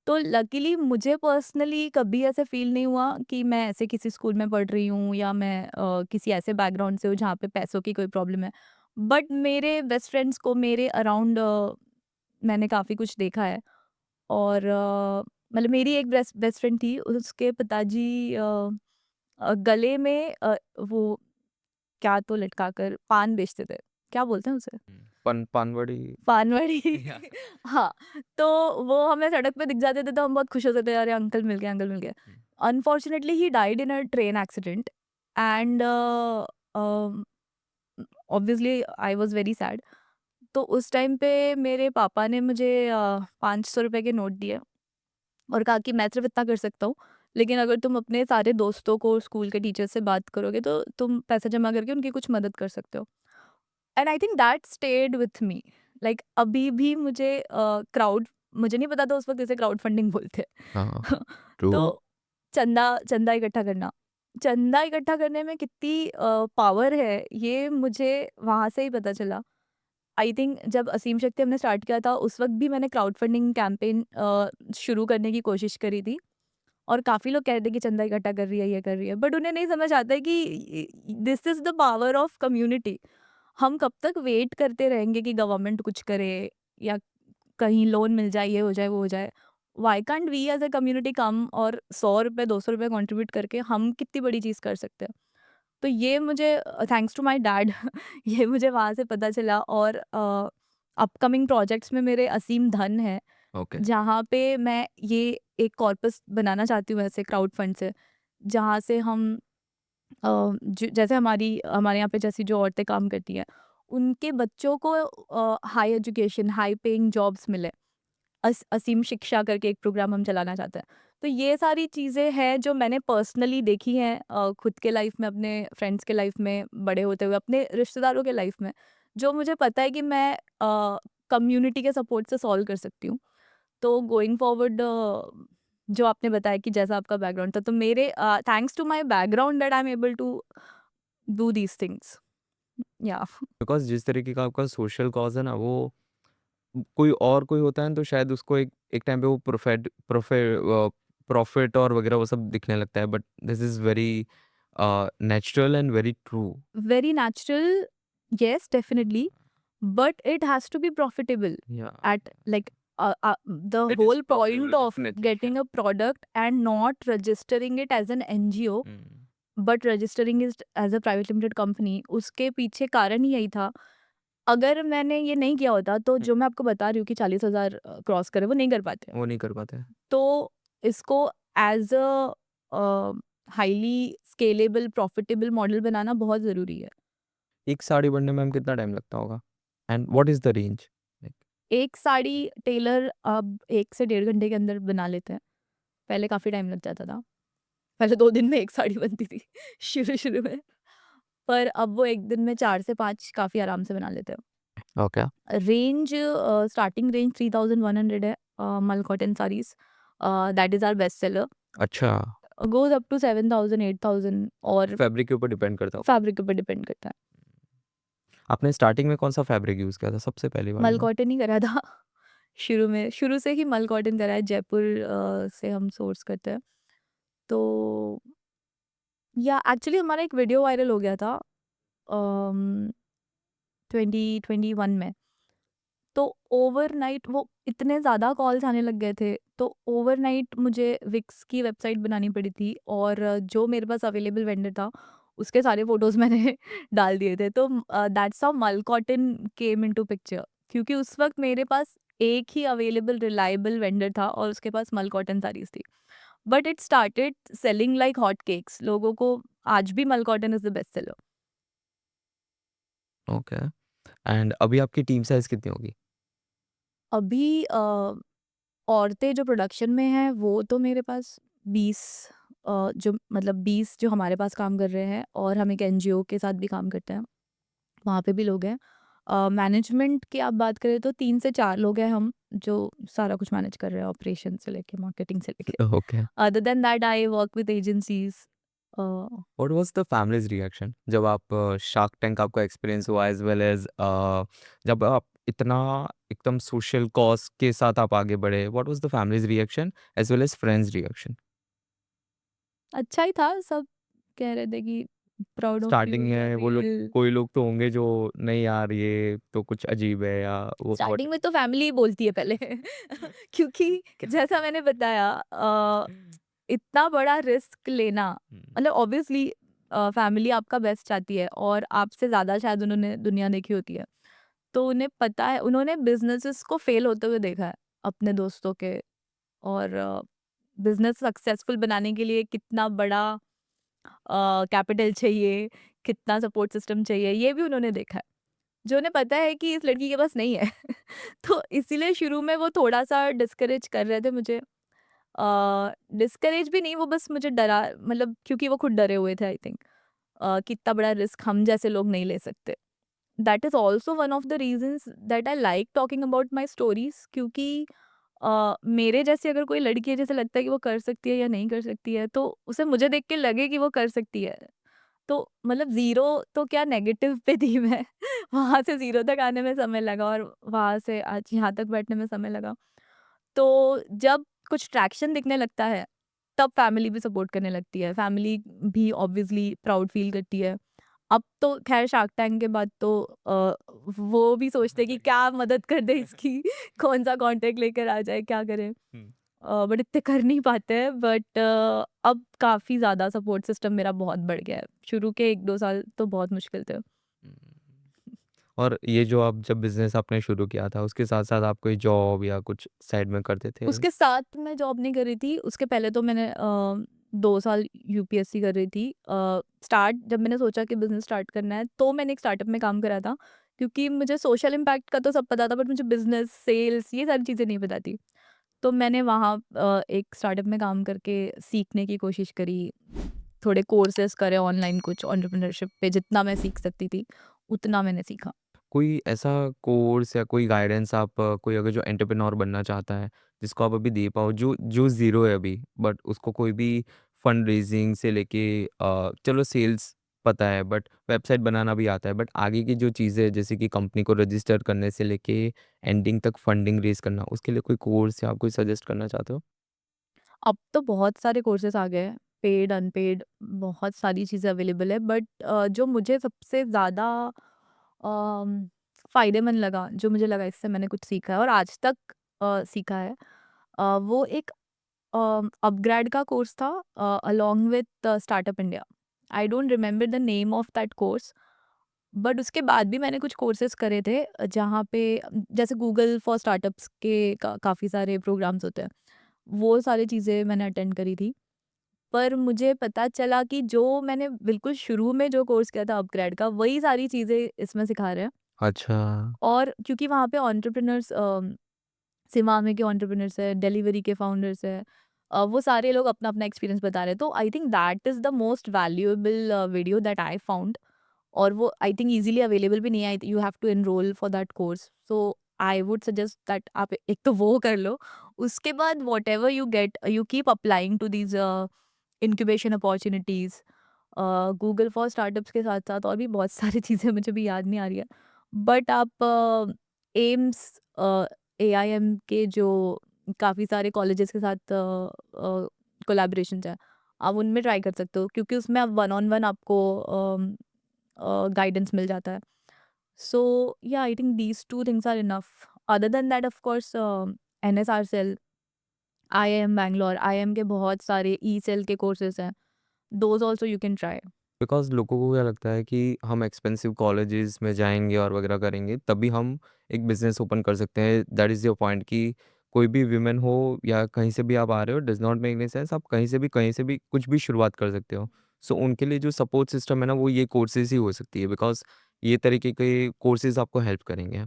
Speaker 2: तो लकीली मुझे पर्सनली कभी ऐसा फ़ील नहीं हुआ कि मैं ऐसे किसी स्कूल में पढ़ रही हूँ या मैं किसी ऐसे बैकग्राउंड से हूँ जहाँ पे पैसों की कोई प्रॉब्लम है। बट मेरे बेस्ट फ्रेंड्स को मेरे अराउंड मैंने काफ़ी कुछ देखा है। और मतलब मेरी एक बेस्ट बेस्ट फ्रेंड थी, उसके पिताजी गले में वो क्या तो लटका कर पान बेचते थे। क्या बोलते हैं उसे?
Speaker 1: पानवड़ी।
Speaker 2: पानवाड़ी।
Speaker 1: या
Speaker 2: हाँ, तो वो हमें सड़क पे दिख जाते थे तो हम बहुत खुश होते थे, अरे अंकल मिल गए, अंकल मिल गए। Unfortunately he died in a train accident and obviously I was very sad. तो उस टाइम पे मेरे पापा ने मुझे 500 रुपए के नोट दिए और कहा कि मैं सिर्फ इतना कर सकता हूँ, लेकिन अगर तुम अपने सारे दोस्तों को स्कूल के टीचर से बात करोगे तो तुम पैसा जमा करके उनकी कुछ मदद कर सकते हो। And I think that stayed with me. Like अभी भी मुझे क्राउड, मुझे नहीं पता था उस वक्त इसे क्राउड फंडिंग बोलते
Speaker 1: हाँ,
Speaker 2: हैं।
Speaker 1: ट्रू।
Speaker 2: तो चंदा चंदा इकट्ठा करना, चंदा इकट्ठा करने में कितनी पावर है ये मुझे वहाँ से ही पता चला। आई थिंक जब असीम शक्ति हमने स्टार्ट किया था उस वक्त भी मैंने क्राउड फंडिंग कैंपेन शुरू करने की कोशिश करी थी। और काफ़ी लोग कह रहे थे कि चंदा इकट्ठा कर रही है, ये कर रही है, बट उन्हें नहीं समझ आता है कि this is the power of community. हम कब तक वेट करते रहेंगे कि गवर्नमेंट कुछ करे या कहीं लोन मिल जाए, ये हो जाए, वो हो जाए। Why can't we as a community come और ₹100 ₹200 कंट्रीब्यूट करके हम कितनी बड़ी चीज़ कर सकते हैं। तो ये मुझे थैंक्स टू माय डैड ये मुझे वहाँ से पता चला। और अपकमिंग प्रोजेक्ट्स में मेरे असीम धन है,
Speaker 1: ओके।
Speaker 2: जहाँ पे मैं ये एक कॉर्पस बनाना चाहती हूँ ऐसे क्राउड फंड से, जहाँ से हम जैसे हमारे यहाँ पे जैसी जो औरतें काम करती हैं, उनके बच्चों को high education, high paying jobs मिले। असीम शिक्षा करके एक प्रोग्राम हम चलाना चाहते हैं। तो ये सारी चीज़ें हैं जो मैंने पर्सनली देखी हैं खुद के लाइफ में, अपने फ्रेंड्स के लाइफ में, बड़े होते हुए, अपने रिश्तेदारों के लाइफ में, जो मुझे पता है कि मैं कम्युनिटी के सपोर्ट से सॉल्व कर सकती हूँ। तो गोइंग फॉरवर्ड जो आपने बताया कि जैसा आपका बैकग्राउंड था, तो मेरे thanks to my background that I am able to do these things. Yeah
Speaker 1: because जिस तरीके का आपका सोशल कॉज़ है ना, वो कोई होता है ना, तो शायद उसको एक एक टाइम पे वो प्रॉफ़िट और वगैरह वो सब दिखने लगता है, but this is very natural and very true.
Speaker 2: Very natural, yes definitely, but it has to be profitable
Speaker 1: yeah
Speaker 2: at like the
Speaker 1: it is
Speaker 2: whole point
Speaker 1: profitable
Speaker 2: of
Speaker 1: definitely, yeah.
Speaker 2: getting a product and not registering it as an NGO
Speaker 1: hmm,
Speaker 2: but registering it as a private limited company, उसके पीछे कारण ही यही था। अगर मैंने ये नहीं किया होता तो
Speaker 1: हुँ,
Speaker 2: जो मैं आपको बता रही हूँ कि 40,000 क्रॉस करे वो नहीं कर पाते।
Speaker 1: वो नहीं कर पाते हैं।
Speaker 2: तो इसको as a highly scalable profitable model बनाना बहुत ज़रूरी है।
Speaker 1: एक साड़ी बनने में मैम कितना टाइम लगता होगा? And what is the range? Like
Speaker 2: एक साड़ी टेलर अब 1 से डेढ़ घंटे के अंदर बना लेते हैं। पहले काफ़ी टाइम लग जाता था। पहले 2 दिन में 1 साड़ी बनती थी शुरू-शुरू में। पर अब वो 1 दिन में 4 से 5 काफ़ी आराम से बना लेते हैं।
Speaker 1: ओके।
Speaker 2: रेंज स्टार्टिंग रेंज 3100 है मल cotton saris, that is our best seller.
Speaker 1: अच्छा,
Speaker 2: गोज़ अप टू 7000 8000 और
Speaker 1: फैब्रिक के ऊपर डिपेंड करता होगा।
Speaker 2: फैब्रिक के ऊपर डिपेंड करता है।
Speaker 1: आपने स्टार्टिंग में कौन-सा फैब्रिक यूज़ किया था सबसे पहली बार
Speaker 2: मल
Speaker 1: में?
Speaker 2: कॉटन ही करा था शुरू से ही मल कॉटन करा है, जयपुर से हम सोर्स करते हैं। तो या एक्चुअली हमारा एक वीडियो वायरल हो गया था अम, 2021 में। तो ओवरनाइट वो इतने ज़्यादा कॉल्स आने लग गए थे, तो ओवरनाइट मुझे विक्स की वेबसाइट बनानी पड़ी थी और जो मेरे पास अवेलेबल वेंडर था, उसके सारे फ़ोटोज़ मैंने डाल दिए थे। तो दैट्स हाउ मल कॉटन केम इंटू पिक्चर, क्योंकि उस वक़्त मेरे पास एक ही अवेलेबल रिलायबल वेंडर था और उसके पास मल कॉटन साड़ीज़ थी। But it started selling like hot cakes, लोगों को आज भी मल cotton is the best seller.
Speaker 1: Okay. And अभी आपकी टीम साइज़ कितनी होगी?
Speaker 2: अभी औरतें जो प्रोडक्शन में हैं वो तो मेरे पास 20 जो मतलब 20 जो हमारे पास काम कर रहे हैं, और हम एक एनजीओ के साथ भी काम करते हैं, वहाँ पे भी लोग हैं। मैनेजमेंट की आप बात करें तो 3 से 4 लोग हैं हम, जो सारा कुछ मैनेज कर रहे हैं, ऑपरेशन से लेके मार्केटिंग से लेके।
Speaker 1: Okay.
Speaker 2: Other than that I work with agencies. A,
Speaker 1: what was the families reaction जब आप शार्क टैंक आपका एक्सपीरियंस हुआ एज़ वेल एज़ जब आप इतना एकदम सोशल कॉज़ के साथ आप आगे बढ़े, what was the families reaction as well as friends reaction?
Speaker 2: अच्छा ही था, सब कह रहे थे कि प्राउड ऑफ
Speaker 1: स्टार्टिंग
Speaker 2: यू, आई
Speaker 1: है वो लोग,
Speaker 2: फील।
Speaker 1: कोई लोग तो होंगे जो नहीं यार ये तो कुछ अजीब है या वो व्हाट।
Speaker 2: स्टार्टिंग में तो फैमिली बोलती है पहले क्योंकि जैसा मैंने बताया इतना बड़ा रिस्क लेना, मतलब ऑब्वियसली फैमिली आपका बेस्ट चाहती है और आपसे ज़्यादा शायद उन्होंने दुनिया देखी होती है। तो उन्हें पता है, उन्होंने बिज़नेसेस को फेल होते हुए देखा है अपने दोस्तों के, और बिज़नेस सक्सेसफुल बनाने के लिए कितना बड़ा कैपिटल चाहिए, कितना सपोर्ट सिस्टम चाहिए, ये भी उन्होंने देखा है। जो उन्हें पता है कि इस लड़की के पास नहीं है तो इसीलिए शुरू में वो थोड़ा-सा डिस्करेज कर रहे थे मुझे। डिस्करेज भी नहीं, वो बस मुझे डरा, मतलब क्योंकि वो खुद डरे हुए थे आई थिंक कि इतना बड़ा रिस्क हम जैसे लोग नहीं ले सकते। That is also one of the reasons that I like talking about my stories, क्योंकि मेरे जैसी अगर कोई लड़की है जैसे लगता है कि वो कर सकती है या नहीं कर सकती है, तो उसे मुझे देख के लगे कि वो कर सकती है। तो मतलब ज़ीरो तो क्या, नेगेटिव पे थी मैं वहाँ से ज़ीरो तक आने में समय लगा और वहाँ से आज यहाँ तक बैठने में समय लगा। तो जब कुछ ट्रैक्शन दिखने लगता है, तब फैमिली भी सपोर्ट करने लगती है। फैमिली भी ऑब्वियसली प्राउड फ़ील करती है। अब तो ख़ैर शार्क टैंक के बाद तो वो भी सोचते हैं कि क्या मदद कर दें इसकी, कौन-सा कॉन्टेंट लेकर आ जाए, क्या करें? बट इतने कर नहीं पाते हैं, बट अब काफ़ी ज़्यादा सपोर्ट सिस्टम मेरा बहुत बढ़ गया है। शुरू के 1-2 साल तो बहुत मुश्किल थे।
Speaker 1: और ये जो आप जब बिजनेस आपने शुरू किया था उसके साथ साथ आप कोई जॉब या कुछ साइड में करते थे?
Speaker 2: उसके साथ मैं जॉब नहीं कर रही थी, उसके पहले तो मैंने 2 साल यूपीएससी कर रही थी। स्टार्ट जब मैंने सोचा कि बिज़नेस स्टार्ट करना है, तो मैंने एक स्टार्टअप में काम करा था, क्योंकि मुझे सोशल इम्पैक्ट का तो सब पता था, बट मुझे बिज़नेस, सेल्स ये सारी चीज़ें नहीं पता थी। तो मैंने वहाँ एक स्टार्टअप में काम करके सीखने की कोशिश करी। थोड़े कोर्सेज़ करे ऑनलाइन, कुछ एंटरप्रेन्योरशिप पे जितना मैं सीख सकती थी, उतना मैंने सीखा।
Speaker 1: कोई ऐसा कोर्स या कोई गाइडेंस आप कोई अगर जो एंटरप्रेन्योर बनना चाहता है जिसको आप अभी दे पाओ, जो जो ज़ीरो है अभी बट उसको कोई भी फंड रेजिंग से लेके चलो सेल्स पता है बट वेबसाइट बनाना भी आता है, बट आगे की जो चीज़ें हैं जैसे कि कंपनी को रजिस्टर करने से लेके एंडिंग तक फंडिंग रेज करना, उसके लिए कोई कोर्स या आप कोई सजेस्ट करना चाहते हो?
Speaker 2: अब तो बहुत सारे कोर्सेज़ आ गए हैं, पेड, अनपेड, बहुत सारी चीज़ें अवेलेबल है, बट जो मुझे सबसे ज़्यादा अम, फ़ायदेमंद लगा, जो मुझे लगा इससे मैंने कुछ सीखा है और आज तक सीखा है, वो एक अपग्रेड का कोर्स था along with startup India. I don't remember the name of that course, but उसके बाद भी मैंने कुछ कोर्सेज़ करे थे जहाँ पे जैसे गूगल फॉर स्टार्टअप्स के काफ़ी सारे प्रोग्राम्स होते हैं। वो सारी चीज़ें मैंने अटेंड करी थी। पर मुझे पता चला कि जो मैंने बिल्कुल शुरू में जो कोर्स किया था अपग्रेड का, वही सारी चीज़ें इसमें सिखा रहे हैं।
Speaker 1: अच्छा।
Speaker 2: और क्योंकि वहाँ पे एंटरप्रेन्योर्स, सिमामे के एंटरप्रेन्योर्स हैं, डिलीवरी के फाउंडर्स हैं, वो सारे लोग अपना-अपना एक्सपीरियंस बता रहे हैं। तो I think that is the most valuable video that I found, और वो आई थिंक ईज़िली अवेलेबल भी नहीं है। You have to enrol for that course. So I would suggest that आप एक तो वो कर लो, उसके बाद whatever you get, you keep applying to these incubation opportunities. Google for startups के साथ-साथ और भी बहुत सारी चीज़ें मुझे भी याद नहीं आ रही है। बट आप एम्स, एआईएम के जो काफ़ी सारे कॉलेजेस के साथ कोलैबोरेशंस हैं, आप उनमें ट्राई कर सकते हो, क्योंकि उसमें आप वन ऑन वन आपको गाइडेंस मिल जाता है। So yeah I think these 2 things are enough. Other than that of course NSR cell, IIM Bangalore, IIM के बहुत सारे ई-सेल के कोर्सेज़ हैं। Those also you can try.
Speaker 1: Because लोगों को क्या लगता है कि हम एक्सपेंसिव कॉलेजेस में जाएँगे और वगैरह करेंगे, तभी हम एक बिज़नेस ओपन कर सकते हैं। दैट इज़ योर पॉइंट कि कोई भी वुमेन हो या कहीं से भी आप आ रहे हो, does not make any sense, आप कहीं से भी कुछ भी शुरुआत कर सकते हो। सो उनके लिए जो सपोर्ट सिस्टम है ना, वो ये कोर्सेज़ ही हो सकती है बिकॉज़ ये तरीके के कोर्सेज़ आपको हेल्प करेंगे।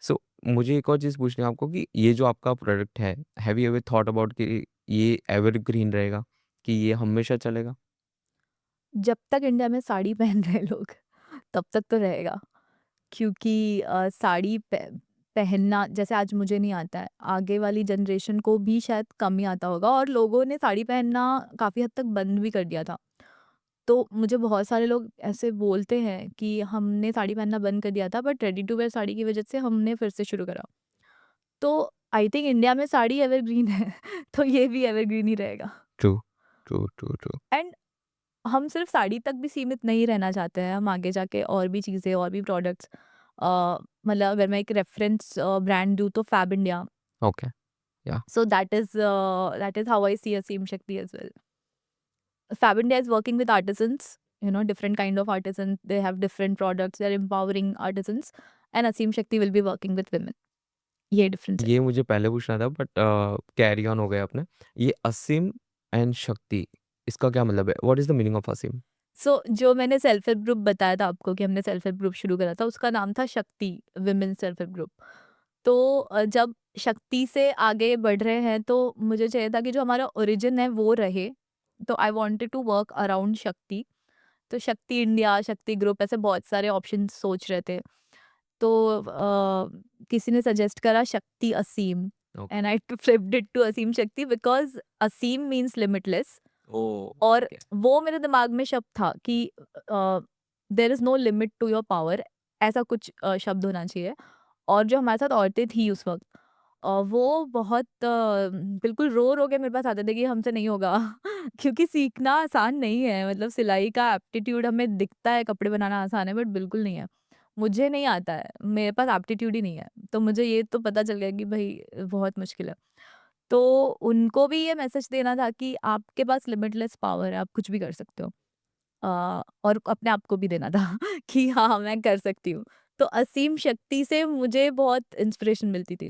Speaker 1: सो मुझे एक और चीज़ पूछनी है आपको कि ये जो आपका प्रोडक्ट है, have you ever thought about कि ये एवरग्रीन रहेगा, कि ये हमेशा चलेगा?
Speaker 2: जब तक इंडिया में साड़ी पहन रहे लोग, तब तक तो रहेगा। क्योंकि साड़ी पहनना जैसे आज मुझे नहीं आता है, आगे वाली जनरेशन को भी शायद कम ही आता होगा, और लोगों ने साड़ी पहनना काफ़ी हद तक बंद भी कर दिया था। तो मुझे बहुत सारे लोग ऐसे बोलते हैं कि हमने साड़ी पहनना बंद कर दिया था, but ready to wear sari की वजह से हमने फिर से शुरू करा। तो आई थिंक इंडिया में साड़ी एवरग्रीन है तो ये भी एवरग्रीन ही रहेगा।
Speaker 1: True, true, true, true.
Speaker 2: And हम सिर्फ साड़ी तक भी सीमित नहीं रहना चाहते हैं, हम आगे जाके और भी चीज़ें और भी प्रोडक्ट्स मतलब अगर मैं एक रेफरेंस ब्रांड दूँ तो फैब इंडिया,
Speaker 1: ओके, या
Speaker 2: so that is how I see Aseem Shakti as well. Fab India is working with artisans, different kind of artisans. They have different products. They're empowering artisans, and Aseem Shakti will be working with women. ये difference है।
Speaker 1: ये मुझे पहले पूछना था but carry on हो गया आपने। ये असीम एंड शक्ति, इसका क्या मतलब है? What is the meaning of Aseem?
Speaker 2: So जो मैंने सेल्फ हेल्प ग्रुप बताया था आपको कि हमने सेल्फ हेल्प ग्रुप शुरू करा था, उसका नाम था शक्ति विमेन सेल्फ हेल्प ग्रुप। तो जब शक्ति से आगे बढ़ रहे हैं तो मुझे चाहिए था कि जो हमारा ओरिजिन है वो रहे। तो I wanted to work around Shakti. तो शक्ति इंडिया, शक्ति ग्रुप, ऐसे बहुत सारे ऑप्शन सोच रहे थे। तो किसी ने सजेस्ट करा Shakti Aseem,
Speaker 1: okay.
Speaker 2: And I flipped it to Aseem Shakti because Aseem means limitless.
Speaker 1: Oh!
Speaker 2: और
Speaker 1: ओके,
Speaker 2: वो मेरे दिमाग में शब्द था कि there is no limit to your power, ऐसा कुछ शब्द होना चाहिए। और जो हमारे साथ औरतें थी उस वक्त, वो बहुत बिल्कुल रो रो के मेरे पास आते थे कि हमसे नहीं होगा क्योंकि सीखना आसान नहीं है। मतलब सिलाई का एप्टीट्यूड हमें दिखता है, कपड़े बनाना आसान है, बट बिल्कुल नहीं है। मुझे नहीं आता है, मेरे पास एप्टीट्यूड ही नहीं है। तो मुझे ये तो पता चल गया कि भाई बहुत मुश्किल है। तो उनको भी ये मैसेज देना था कि आपके पास लिमिटलेस पावर है, आप कुछ भी कर सकते हो। और अपने आप को भी देना था कि हाँ, मैं कर सकती हूँ। तो असीम शक्ति से मुझे बहुत इंस्पिरेशन मिलती थी।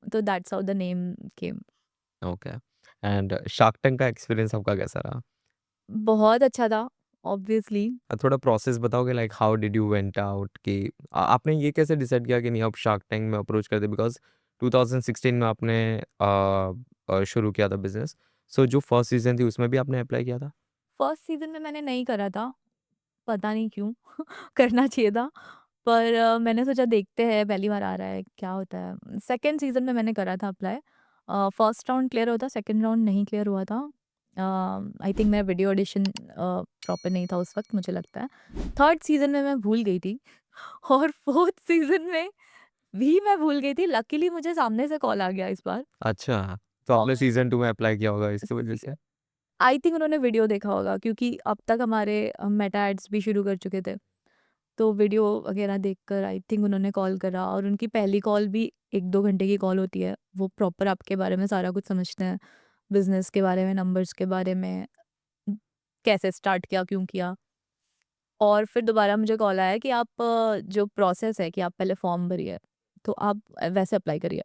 Speaker 2: तो that's how the name came.
Speaker 1: Okay. And shark tank का एक्सपीरियंस आपका कैसा रहा?
Speaker 2: बहुत अच्छा था, ऑब्वियसली।
Speaker 1: थोड़ा प्रोसेस बताओगे like how did you went out कि आपने ये कैसे डिसाइड किया कि नहीं अब शार्क टैंक में अप्रोच करते बिकॉज़ 2016 में आपने शुरू किया था बिज़नेस। सो जो फर्स्ट सीज़न थी उसमें भी आपने अप्लाई किया था?
Speaker 2: फर्स्ट सीज़न में मैंने नहीं करा था, पता नहीं क्यों? करना चाहिए था। पर मैंने सोचा देखते हैं, पहली बार आ रहा है, क्या होता है। सेकंड सीज़न में मैंने करा था अप्लाई। फर्स्ट राउंड क्लियर हुआ था, सेकंड राउंड नहीं क्लियर हुआ था। आई थिंक मेरा वीडियो ऑडिशन प्रॉपर नहीं था उस वक़्त, मुझे लगता है। थर्ड सीज़न में मैं भूल गई थी और फोर्थ सीज़न में भी मैं भूल गई थी। लकीली मुझे सामने से कॉल आ गया इस बार।
Speaker 1: अच्छा, तो
Speaker 2: और
Speaker 1: आपने सीज़न 2 में अप्लाई किया होगा इसकी वजह से?
Speaker 2: आई थिंक उन्होंने वीडियो देखा होगा क्योंकि अब तक हमारे मेटा एड्स भी शुरू कर चुके थे। तो वीडियो वगैरह देखकर आई थिंक उन्होंने कॉल करा, और उनकी पहली कॉल भी 1-2 घंटे की कॉल होती है। वो प्रॉपर आपके बारे में सारा कुछ समझते हैं, बिज़नेस के बारे में, नंबर्स के बारे में, कैसे स्टार्ट किया, क्यों किया। और फिर दोबारा मुझे कॉल आया कि आप जो प्रोसेस है कि आप पहले फॉर्म भरिए, तो आप वैसे अप्लाई करिए।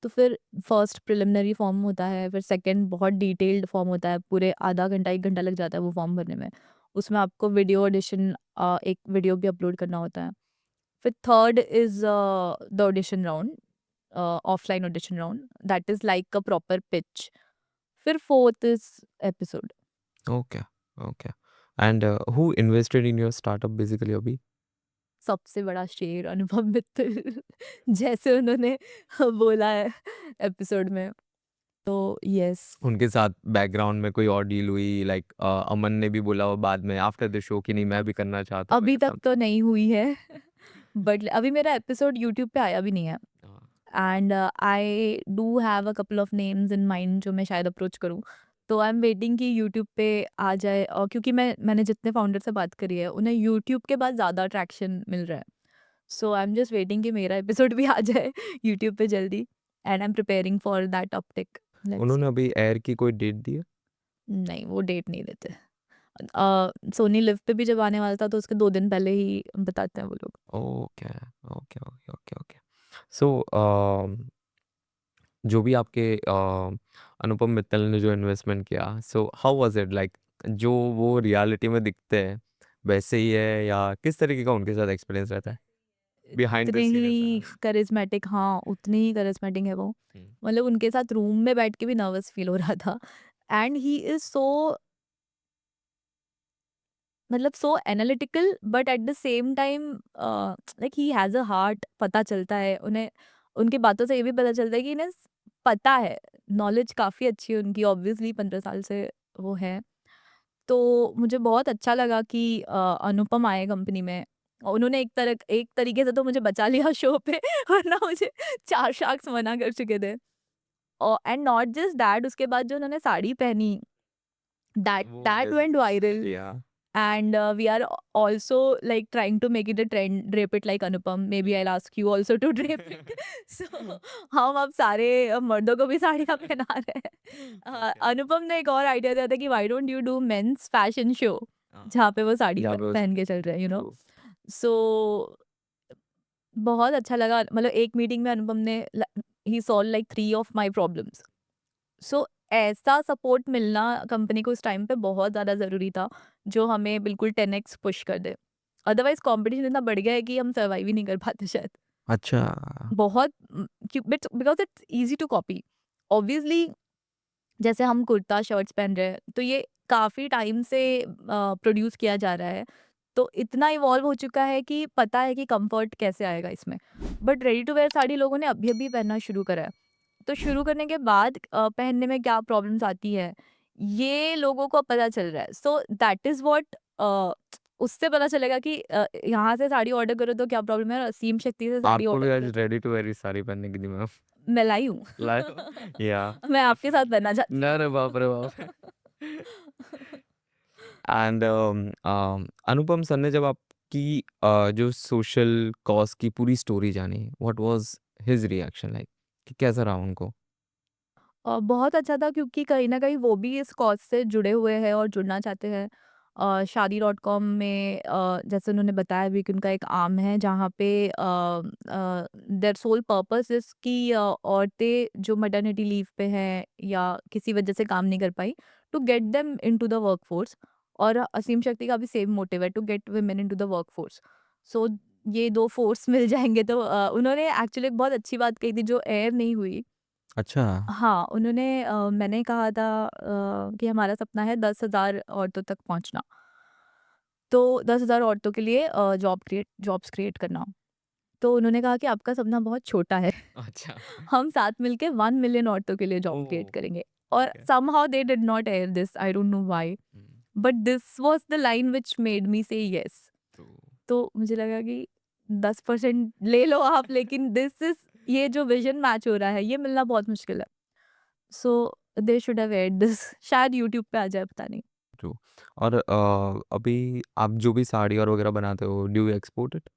Speaker 2: तो फिर फर्स्ट प्रिलिमिनरी फॉर्म होता है, फिर सेकंड बहुत डिटेल्ड फॉर्म होता है, पूरे आधा घंटा 1 घंटा लग जाता है वो फॉर्म भरने में। उसमें आपको वीडियो ऑडिशन, एक वीडियो भी अपलोड करना होता है। फिर third is the audition round, offline audition round, that is like a proper pitch. फिर fourth is episode.
Speaker 1: Okay, okay. And who invested in your startup basically अभी?
Speaker 2: सबसे बड़ा शेर अनुभव मित्तल जैसे उन्होंने बोला है एपिसोड में। तो यस,
Speaker 1: उनके साथ बैकग्राउंड में कोई और डील हुई लाइक अमन ने भी बोला हो बाद में आफ्टर द शो कि नहीं मैं भी करना चाहता हूँ
Speaker 2: अभी
Speaker 1: या
Speaker 2: तक तो
Speaker 1: समथिंग?
Speaker 2: नहीं हुई है बट अभी मेरा एपिसोड यूट्यूब पे आया भी नहीं है।
Speaker 1: हाँ,
Speaker 2: and I do have a couple of names in mind जो मैं शायद अप्रोच करूँ। तो आई एम वेटिंग कि यूट्यूब पे आ जाए, और क्योंकि मैंने जितने फाउंडर से बात करी है उन्हें यूट्यूब के बाद ज़्यादा अट्रैक्शन मिल रहा है। सो आई एम जस्ट वेटिंग कि मेरा एपिसोड भी आ जाए यूट्यूब पे जल्दी, and I am preparing for that uptick. Let's
Speaker 1: उन्होंने
Speaker 2: सी।
Speaker 1: अभी एयर की कोई डेट दी है?
Speaker 2: नहीं, वो डेट नहीं देते। सोनी लिव पे भी जब आने वाला था तो उसके 2 दिन पहले ही बताते हैं वो लोग।
Speaker 1: Okay, okay, okay, okay, okay. So जो भी आपके अनुपम मित्तल ने जो इन्वेस्टमेंट किया, so how was it like जो वो रियलिटी में दिखते हैं, वैसे ही है या किस तरीके का उनके साथ एक्सपीरियंस रहता है? बिहाइंड द
Speaker 2: इतने
Speaker 1: सीन ऐसा?
Speaker 2: ही करिस्मेटिक, हाँ, उतने ही करिस्मेटिक है वो।
Speaker 1: हुँ,
Speaker 2: मतलब उनके साथ रूम में बैठ के भी नर्वस फ़ील हो रहा था। एंड ही इज़ सो, मतलब so analytical, but at the same time like he has a heart. पता चलता है उन्हें, उनकी बातों से ये भी पता चलता है कि इन्हें पता है, नॉलेज काफ़ी अच्छी है उनकी, ऑब्वियसली 15 साल से वो है। तो मुझे बहुत अच्छा लगा कि अनुपम आए कंपनी में। और उन्होंने एक तरीके से तो मुझे बचा लिया शो पे वरना मुझे 4 शार्क्स मना कर चुके थे। और एंड नॉट जस्ट दैट, उसके बाद जो उन्होंने साड़ी पहनी, That
Speaker 1: वो
Speaker 2: that
Speaker 1: is-
Speaker 2: went viral.
Speaker 1: yeah.
Speaker 2: And we are also like trying to make it a trend, drape it like Anupam. Maybe I'll ask you also to drape it. So हम अब सारे मर्दों को भी साड़ियाँ पहना रहे हैं।
Speaker 1: Okay.
Speaker 2: अनुपम ने एक और आइडिया दिया था कि why don't you do mains fashion show,
Speaker 1: हाँ,
Speaker 2: जहाँ पे वो साड़ी
Speaker 1: जहाँ पे
Speaker 2: पहन के चल रहे हैं,
Speaker 1: true.
Speaker 2: सो बहुत अच्छा लगा। मतलब एक मीटिंग में अनुपम ने ही solve like 3 of my problems. So ऐसा सपोर्ट मिलना कंपनी को उस टाइम पे बहुत ज़्यादा ज़रूरी था, जो हमें बिल्कुल 10x पुश कर दे। अदरवाइज़ कॉम्पिटिशन इतना बढ़ गया है कि हम सर्वाइव ही नहीं कर पाते शायद।
Speaker 1: अच्छा।
Speaker 2: बहुत because it's easy to copy. Obviously जैसे हम कुर्ता शर्ट्स पहन रहे हैं, तो ये काफ़ी टाइम से प्रोड्यूस किया जा रहा है। तो इतना इवॉल्व हो चुका है कि पता है कि कंफर्ट कैसे आएगा इसमें। But ready to wear sari लोगों ने अभी-अभी पहनना शुरू करा है। तो शुरू करने के बाद पहनने में क्या प्रॉब्लम्स आती है, ये लोगों को अब पता चल रहा है। सो दैट इज़ व्हाट उससे पता चलेगा कि यहाँ से साड़ी ऑर्डर करो तो क्या प्रॉब्लम है, और असीम शक्ति से साड़ी
Speaker 1: आपको भी
Speaker 2: ऑर्डर
Speaker 1: आज
Speaker 2: करो तो
Speaker 1: रेडी टू वेयर साड़ी पहनने की दी मैम।
Speaker 2: मैं लाई हूँ।
Speaker 1: लाए हो? या
Speaker 2: मैं आपके साथ पहनना चाहती
Speaker 1: ना रे बाप रे बाप।
Speaker 2: हूँ।
Speaker 1: एंड अनुपम सर ने जब आपकी जो सोशल कॉज की पूरी स्टोरी जानी, what was his reaction like, कि कैसा रहा उनको?
Speaker 2: बहुत अच्छा था, क्योंकि कहीं न कहीं वो भी इस कॉज़ से जुड़े हुए हैं और जुड़ना चाहते हैं। शादी डॉट कॉम में जैसे उन्होंने बताया भी कि उनका एक आर्म है, जहाँ पे देयर सोल पर्पस इज़ कि औरतें जो मैटरनिटी लीव पे हैं या किसी वजह से काम नहीं कर पाई, to get them into the workforce. और असीम शक्ति का भी सेम मोटिव है, to get women into the workforce. So ये 2 फोर्स मिल जाएँगे तो उन्होंने एक्चुअली एक बहुत अच्छी बात कही थी जो एयर नहीं हुई।
Speaker 1: अच्छा।
Speaker 2: हाँ, उन्होंने मैंने कहा था कि हमारा सपना है 10,000 औरतों तक पहुँचना। तो 10,000 औरतों के लिए जॉब्स क्रिएट करना। तो उन्होंने कहा कि आपका सपना बहुत छोटा है।
Speaker 1: अच्छा।
Speaker 2: हम साथ मिलके 1 मिलियन औरतों के लिए जॉब क्रिएट
Speaker 1: ओह!
Speaker 2: करेंगे। और
Speaker 1: okay.
Speaker 2: Somehow they did not air this, I don't know why,
Speaker 1: hmm,
Speaker 2: but this was the line which made me से येस।
Speaker 1: ट्रू।
Speaker 2: तो मुझे लगा कि 10% ले लो आप, लेकिन दिस इज़ ये जो विज़न मैच हो रहा है, ये मिलना बहुत मुश्किल है। So they should have aired this. शायद यूट्यूब पे आ जाए, पता नहीं।
Speaker 1: ट्रू। और अभी आप जो भी साड़ी और वगैरह बनाते हो, do you export it?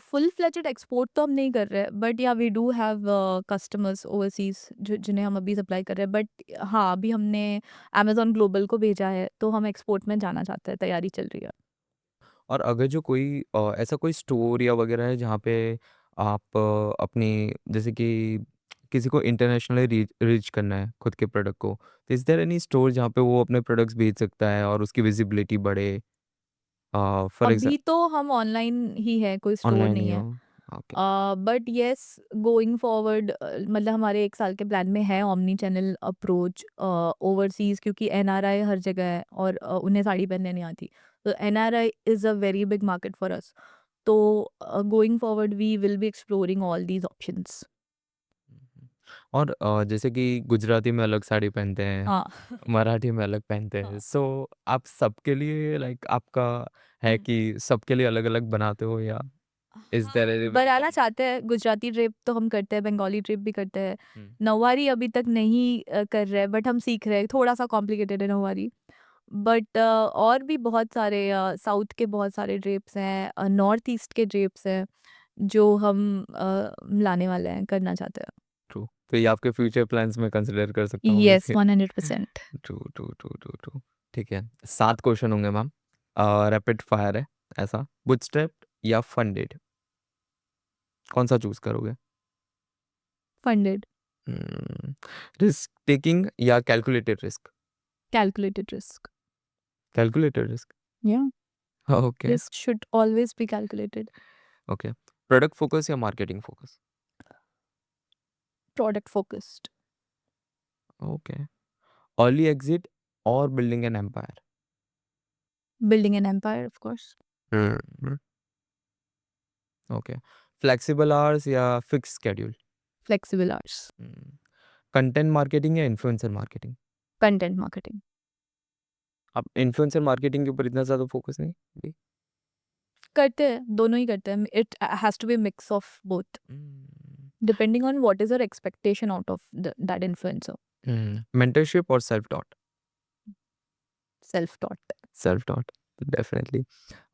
Speaker 2: Full fledged export तो हम नहीं कर रहे, but yeah we do have customers overseas जिन्हें हम अभी सप्लाई कर रहे हैं। बट हाँ, अभी हमने अमेजोन ग्लोबल को भेजा है, तो हम एक्सपोर्ट में जाना चाहते हैं, तैयारी चल रही है।
Speaker 1: और अगर जो कोई ऐसा कोई स्टोर या वगैरह है जहाँ पे आप अपनी, जैसे कि किसी को इंटरनेशनली रीच करना है खुद के प्रोडक्ट को, तो इज़ देयर एनी स्टोर जहाँ पे वो अपने प्रोडक्ट्स बेच सकता है और उसकी विजिबिलिटी बढ़े? फॉर एग्ज़ा
Speaker 2: अभी तो हम ऑनलाइन ही है, कोई स्टोर
Speaker 1: ऑनलाइन ही
Speaker 2: नहीं
Speaker 1: हो?
Speaker 2: है।
Speaker 1: Okay.
Speaker 2: But yes, going forward मतलब हमारे 1 साल के प्लान में है ओमनी चैनल अप्रोच ओवरसीज़, क्योंकि एनआरआई हर जगह है और उन्हें साड़ी पहनने नहीं आती। तो NRI is a very big market for us. तो going forward we will be exploring all these options.
Speaker 1: Hmm. और जैसे कि गुजराती में अलग साड़ी पहनते हैं,
Speaker 2: हाँ।
Speaker 1: मराठी में अलग पहनते हैं,
Speaker 2: हाँ।
Speaker 1: सो आप सबके लिए लाइक आपका है
Speaker 2: हुँ।
Speaker 1: कि सबके लिए अलग-अलग बनाते हो, या इज़ देयर
Speaker 2: हाँ,
Speaker 1: एनी वेरी
Speaker 2: बनाना
Speaker 1: कॉमन?
Speaker 2: चाहते हैं। गुजराती ड्रेप तो हम करते हैं, बंगाली ड्रेप भी करते हैं।
Speaker 1: हुँ।
Speaker 2: नऊवारी अभी तक नहीं कर रहे हैं, बट हम सीख रहे हैं। थोड़ा-सा कॉम्प्लिकेटेड है नऊवारी। बट और भी बहुत सारे साउथ के बहुत सारे ड्रेप्स हैं, नॉर्थ ईस्ट के ड्रेप्स हैं, जो हम लाने वाले हैं, करना चाहते हैं।
Speaker 1: ट्रू। तो ये आपके फ्यूचर प्लान्स में कंसीडर कर सकता हूँ
Speaker 2: येस,
Speaker 1: इसे?
Speaker 2: 100%।
Speaker 1: True, true, true, true, true. ठीक है, 7 क्वेश्चन होंगे मैम। रैपिड फायर है ऐसा। बूटस्ट्रैप्ड या फंडेड, कौन-सा चूज़ करोगे?
Speaker 2: फंडेड।
Speaker 1: हुँ, रिस्क टेकिंग या calculated risk?
Speaker 2: Calculated risk.
Speaker 1: Calculated risk.
Speaker 2: या
Speaker 1: okay,
Speaker 2: risk should always be calculated.
Speaker 1: Okay. Product focus या marketing focus?
Speaker 2: Product focused.
Speaker 1: Okay. Early exit और building an empire?
Speaker 2: Building an empire, of course.
Speaker 1: Hmm, okay. Flexible hours या fixed schedule?
Speaker 2: Flexible hours.
Speaker 1: Hmm. Content marketing या influencer marketing?
Speaker 2: Content marketing.
Speaker 1: आप influencer marketing के ऊपर इतना ज़्यादा focus नहीं अभी?
Speaker 2: करते हैं, दोनों ही करते हैं। It has to be mix of both,
Speaker 1: hmm,
Speaker 2: depending on what is your expectation out of that influencer.
Speaker 1: Mentorship और self taught?
Speaker 2: Self taught.
Speaker 1: Self taught, definitely.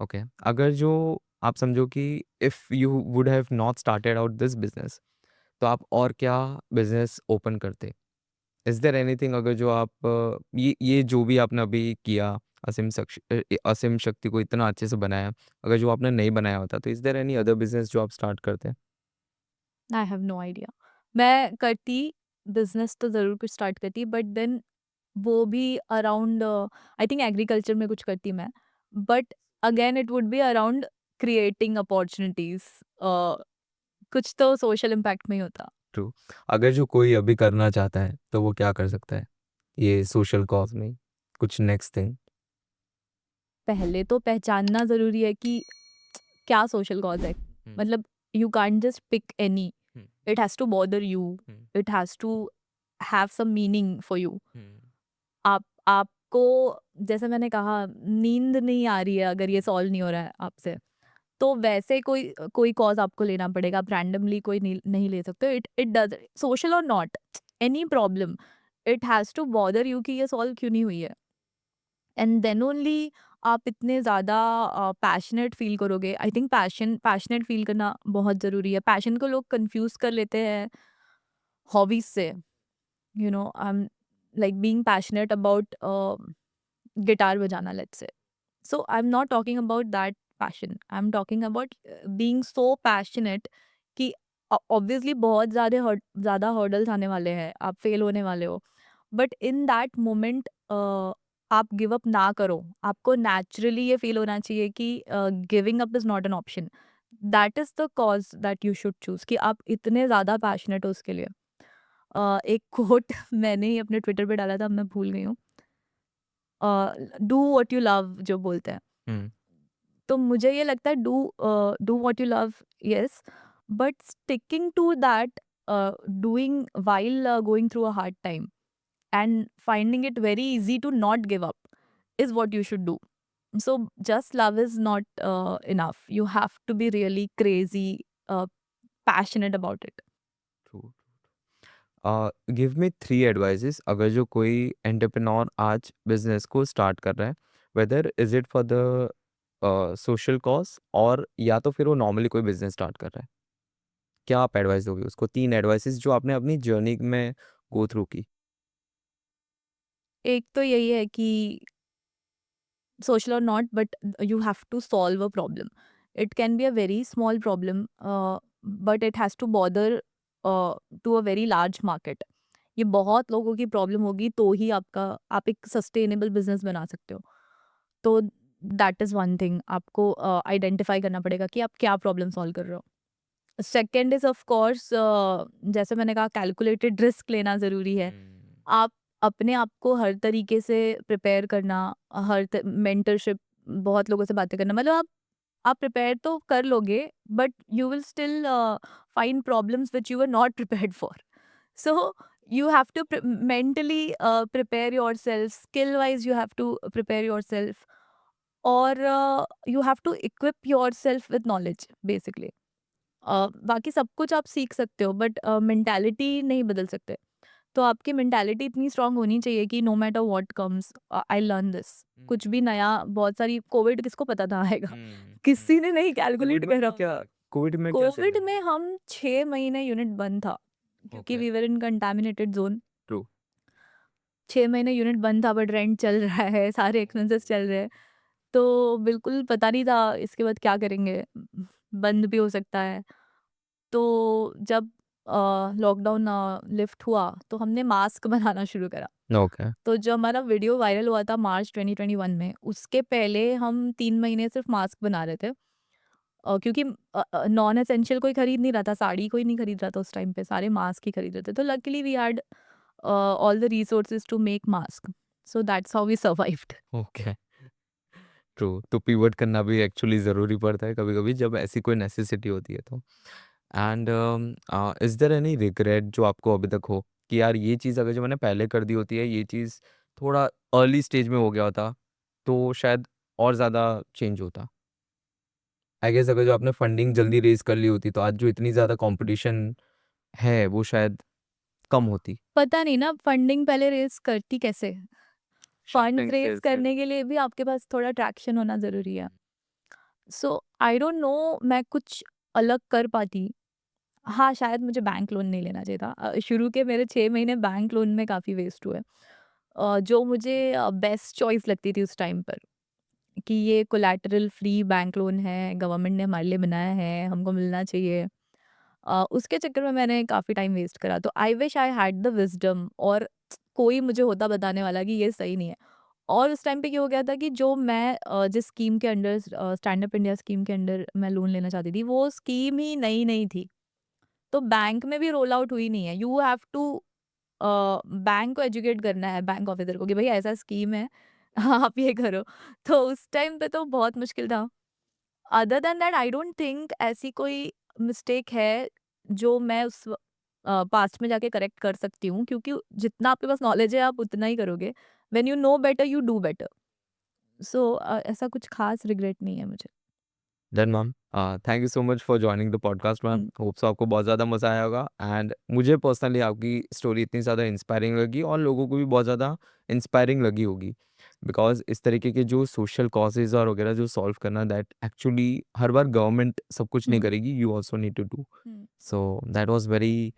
Speaker 1: Okay, अगर जो आप समझो कि if you would have not started out this business, तो आप और क्या बिज़नेस ओपन करते? इज़ देयर एनीथिंग, अगर जो आप ये जो भी आपने अभी किया, असीम शक्ति को इतना अच्छे से बनाया, अगर जो आपने नहीं बनाया होता, तो is there any other business जो आप स्टार्ट करते?
Speaker 2: I have no idea. मैं करती बिज़नेस तो ज़रूर कुछ स्टार्ट करती, बट देन वो भी अराउंड आई थिंक एग्रीकल्चर में कुछ करती मैं। But again it would be around creating opportunities, कुछ तो सोशल इम्पैक्ट में ही होता।
Speaker 1: ट्रू। अगर जो कोई अभी करना चाहता है, तो वो क्या कर सकता है? ये सोशल कॉज़ में कुछ नेक्स्ट थिंग?
Speaker 2: पहले तो पहचानना ज़रूरी है कि क्या सोशल कॉज़ है।
Speaker 1: हुँ,
Speaker 2: मतलब you can't just pick any,
Speaker 1: hmm,
Speaker 2: it has to bother you,
Speaker 1: hmm,
Speaker 2: it has to have some meaning for you.
Speaker 1: Hmm,
Speaker 2: आपको, जैसे मैंने कहा, नींद नहीं आ रही है अगर ये सॉल्व नहीं हो रहा है आपसे, तो वैसे कोई कोई कॉज़ आपको लेना पड़ेगा। आप रैंडमली कोई नहीं नहीं ले सकते। इट इट डज़, सोशल और not, any problem, it has to bother you कि ये सॉल्व क्यों नहीं हुई है। एंड देन ओनली आप इतने ज़्यादा पैशनेट फ़ील करोगे। आई थिंक पैशनेट फ़ील करना बहुत ज़रूरी है। पैशन को लोग कन्फ्यूज़ कर लेते हैं हॉबीज़ से। You know, I am like being passionate about guitar बजाना, let's say. So I'm not talking about that passion. I'm talking about being so passionate कि obviously बहुत ज़्यादा hurdles आने वाले हैं, आप फेल होने वाले हो, बट इन दैट मोमेंट आप गिव अप ना करो। आपको नेचुरली ये फील होना चाहिए कि giving up is not an option. That is the cause that you should choose, कि आप इतने ज़्यादा पैशनेट हो उसके लिए। एक कोट मैंने ही अपने ट्विटर पे डाला था, मैं भूल गई हूँ। डू व्हाट यू लव जो बोलते हैं।
Speaker 1: हुँ,
Speaker 2: तो मुझे ये लगता है do what you love, yes, but sticking to that, doing while going through a hard time and finding it very easy to not give up is what you should do. So just love is not enough. You have to be really crazy passionate about it.
Speaker 1: True. Give me 3 advices, अगर जो कोई entrepreneur आज business को start कर रहा है, whether is it for the social cause, और या तो फिर वो नॉर्मली कोई बिज़नेस स्टार्ट कर रहा है। क्या आप एडवाइस दोगे उसको? 3 एडवाइसेस जो आपने अपनी जर्नी में गो थ्रू की।
Speaker 2: एक तो यही है कि social or not, but you have to solve a problem. It can be a very small problem, but it has to bother to a very large market. ये बहुत लोगों की प्रॉब्लम होगी तो ही आप एक सस्टेनेबल बिजनेस बना सकते हो। तो दैट इज़ वन थिंग, आपको आइडेंटिफाई करना पड़ेगा कि आप क्या प्रॉब्लम सॉल्व कर रहे हो। सेकंड इज़ ऑफ कोर्स, जैसे मैंने कहा, कैलकुलेटेड रिस्क लेना ज़रूरी है।
Speaker 1: हुँ,
Speaker 2: आप अपने आप को हर तरीके से प्रिपेयर करना, मेंटरशिप, बहुत लोगों से बातें करना, मतलब आप प्रिपेयर तो कर लोगे, but you will still find problems which you are not prepared for. So you have to mentally prepare yourself, skill wise you have to prepare yourself, or you have to equip yourself with knowledge basically. बाकी सब कुछ आप सीख सकते हो, but mentality नहीं बदल सकते। तो आपकी मेंटालिटी इतनी स्ट्रांग होनी चाहिए कि no matter what comes I learn this.
Speaker 1: Hmm,
Speaker 2: कुछ भी नया, बहुत सारी, कोविड किसको पता था आएगा?
Speaker 1: हुँ, हुँ।
Speaker 2: किसी ने नहीं
Speaker 1: कोविड
Speaker 2: कैलकुलेट
Speaker 1: में
Speaker 2: करा।
Speaker 1: कोविड में क्या चल
Speaker 2: कोविड
Speaker 1: रहा था?
Speaker 2: में हम 6 महीने यूनिट बंद था, क्योंकि
Speaker 1: okay,
Speaker 2: we were in contaminated zone.
Speaker 1: True.
Speaker 2: 6 महीने यूनिट बंद था, बट रेंट चल रहा है, सारे एक्सपेंसेस चल रहे हैं। तो बिल्कुल पता नहीं था इसके बाद क्या करेंगे, बंद भी हो सकता है। तो जब लॉकडाउन लिफ्ट हुआ तो हमने मास्क बनाना शुरू करा।
Speaker 1: ओके,
Speaker 2: तो जो हमारा वीडियो वायरल हुआ था मार्च 2021 में, उसके पहले हम 3 महीने सिर्फ मास्क बना रहे थे। क्योंकि नॉन एसेंशियल कोई खरीद नहीं रहा था, साड़ी कोई नहीं खरीद रहा था उस टाइम पे, सारे मास्क ही खरीद रहे थे। तो luckily we had all the resources to make mask, so that's how we survived.
Speaker 1: Okay, true. तो पिवट करना भी एक्चुअली ज़रूरी पड़ता है कभी-कभी जब ऐसी कोई नेसेसिटी होती है तो। And is there any regret जो आपको अभी तक हो कि यार ये चीज़ अगर जो मैंने पहले कर दी होती है, ये चीज़ थोड़ा अर्ली स्टेज में हो गया होता, तो शायद और ज़्यादा चेंज होता? आई गेस अगर जो आपने फंडिंग जल्दी रेज़ कर ली होती, तो आज जो इतनी ज़्यादा कॉम्पिटिशन है, वो शायद कम होती।
Speaker 2: पता नहीं ना, फंडिंग पहले रेज करती कैसे? फंड्स
Speaker 1: Things
Speaker 2: रेज़
Speaker 1: is-
Speaker 2: करने के लिए भी आपके पास थोड़ा ट्रैक्शन होना ज़रूरी है। सो आई डोंट नो मैं कुछ अलग कर पाती। हाँ, शायद मुझे बैंक लोन नहीं लेना चाहिए था। शुरू के मेरे 6 महीने बैंक लोन में काफ़ी वेस्ट हुए। जो मुझे बेस्ट चॉइस लगती थी उस टाइम पर कि ये कोलैटरल फ्री बैंक लोन है, गवर्नमेंट ने हमारे लिए बनाया है, हमको मिलना चाहिए। उसके चक्कर में मैंने काफ़ी टाइम वेस्ट करा। तो I wish I had the wisdom और कोई मुझे होता बताने वाला कि ये सही नहीं है। और उस टाइम पे ये हो गया था कि जो मैं जिस स्कीम के under stand up India scheme के अंडर मैं लोन लेना चाहती थी, वो स्कीम ही नई-नई थी। तो बैंक में भी रोल आउट हुई नहीं है। यू हैव टू बैंक को एजुकेट करना है बैंक ऑफिसर को कि भई ऐसा स्कीम है, आप ये करो। तो उस टाइम पे तो बहुत मुश्किल था। Other than that I don't think ऐसी कोई मिस्टेक है जो मैं पास्ट में जाके करेक्ट कर सकती हूँ क्योंकि जितना आपके पास नॉलेज है आप उतना ही करोगे। When you know better you do better. So ऐसा कुछ खास रिग्रेट नहीं है मुझे।
Speaker 1: Then ma'am thank you so much for joining the podcast ma'am.
Speaker 2: Hmm,
Speaker 1: hope so आपको बहुत ज़्यादा मज़ा आया होगा एंड मुझे पर्सनली आपकी स्टोरी इतनी ज़्यादा इंस्पायरिंग लगी और लोगों को भी बहुत ज़्यादा इंस्पायरिंग लगी होगी बिकॉज इस तरीके के जो सोशल कॉजेज और वगैरह जो सॉल्व करना दैट एक्चुअली हर बार गवर्नमेंट सब कुछ नहीं
Speaker 2: हुँ,
Speaker 1: करेगी, you also need to do.
Speaker 2: Hmm.
Speaker 1: So that was very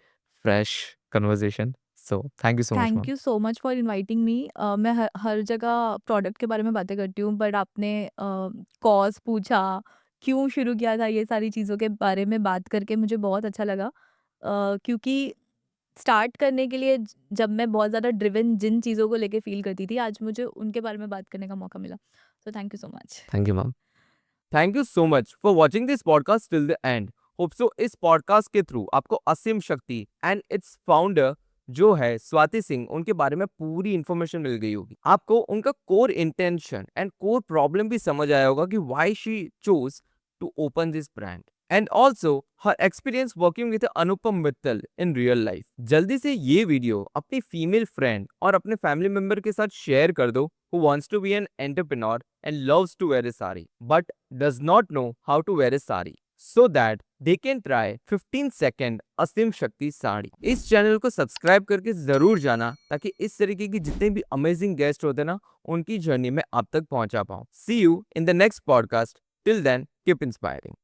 Speaker 1: fresh conversation. So thank you so much
Speaker 2: thank
Speaker 1: ma'am.
Speaker 2: You so much for inviting me. मैं हर हर जगह प्रोडक्ट के बारे में बातें करती हूँ बट आपने कॉज़ पूछा, क्यों शुरू किया था, ये सारी चीज़ों के बारे में बात करके मुझे बहुत अच्छा लगा। क्योंकि स्टार्ट करने के लिए जब मैं बहुत ज़्यादा ड्रिवन जिन चीज़ों को लेके फ़ील करती थी, आज मुझे उनके बारे में बात करने का मौका मिला। सो thank you so much.
Speaker 1: Thank you ma'am. Thank you so much for watching this podcast till the end. Hope so इस पॉडकास्ट के थ्रू आपको असीम शक्ति एंड इट्स फाउंडर जो है स्वाति सिंह उनके बारे में पूरी इंफॉर्मेशन मिल गई होगी। आपको उनका core intention and core problem भी समझ आया होगा कि why she chose to open this brand and also her experience working with Anupam Mittal in real life. जल्दी से ये वीडियो अपनी फीमेल फ्रेंड और अपने फैमिली मेंबर के साथ शेयर कर दो who wants to be an entrepreneur and loves to wear a sari but does not know how to wear a sari so that they can try 15-second असीम शक्ति साड़ी। इस channel को subscribe करके जरूर जाना ताकि इस तरीके की जितने भी अमेजिंग गेस्ट होते हैं ना उनकी जर्नी में आप तक पहुंचा पाऊं। See you in the next podcast. Till then keep inspiring.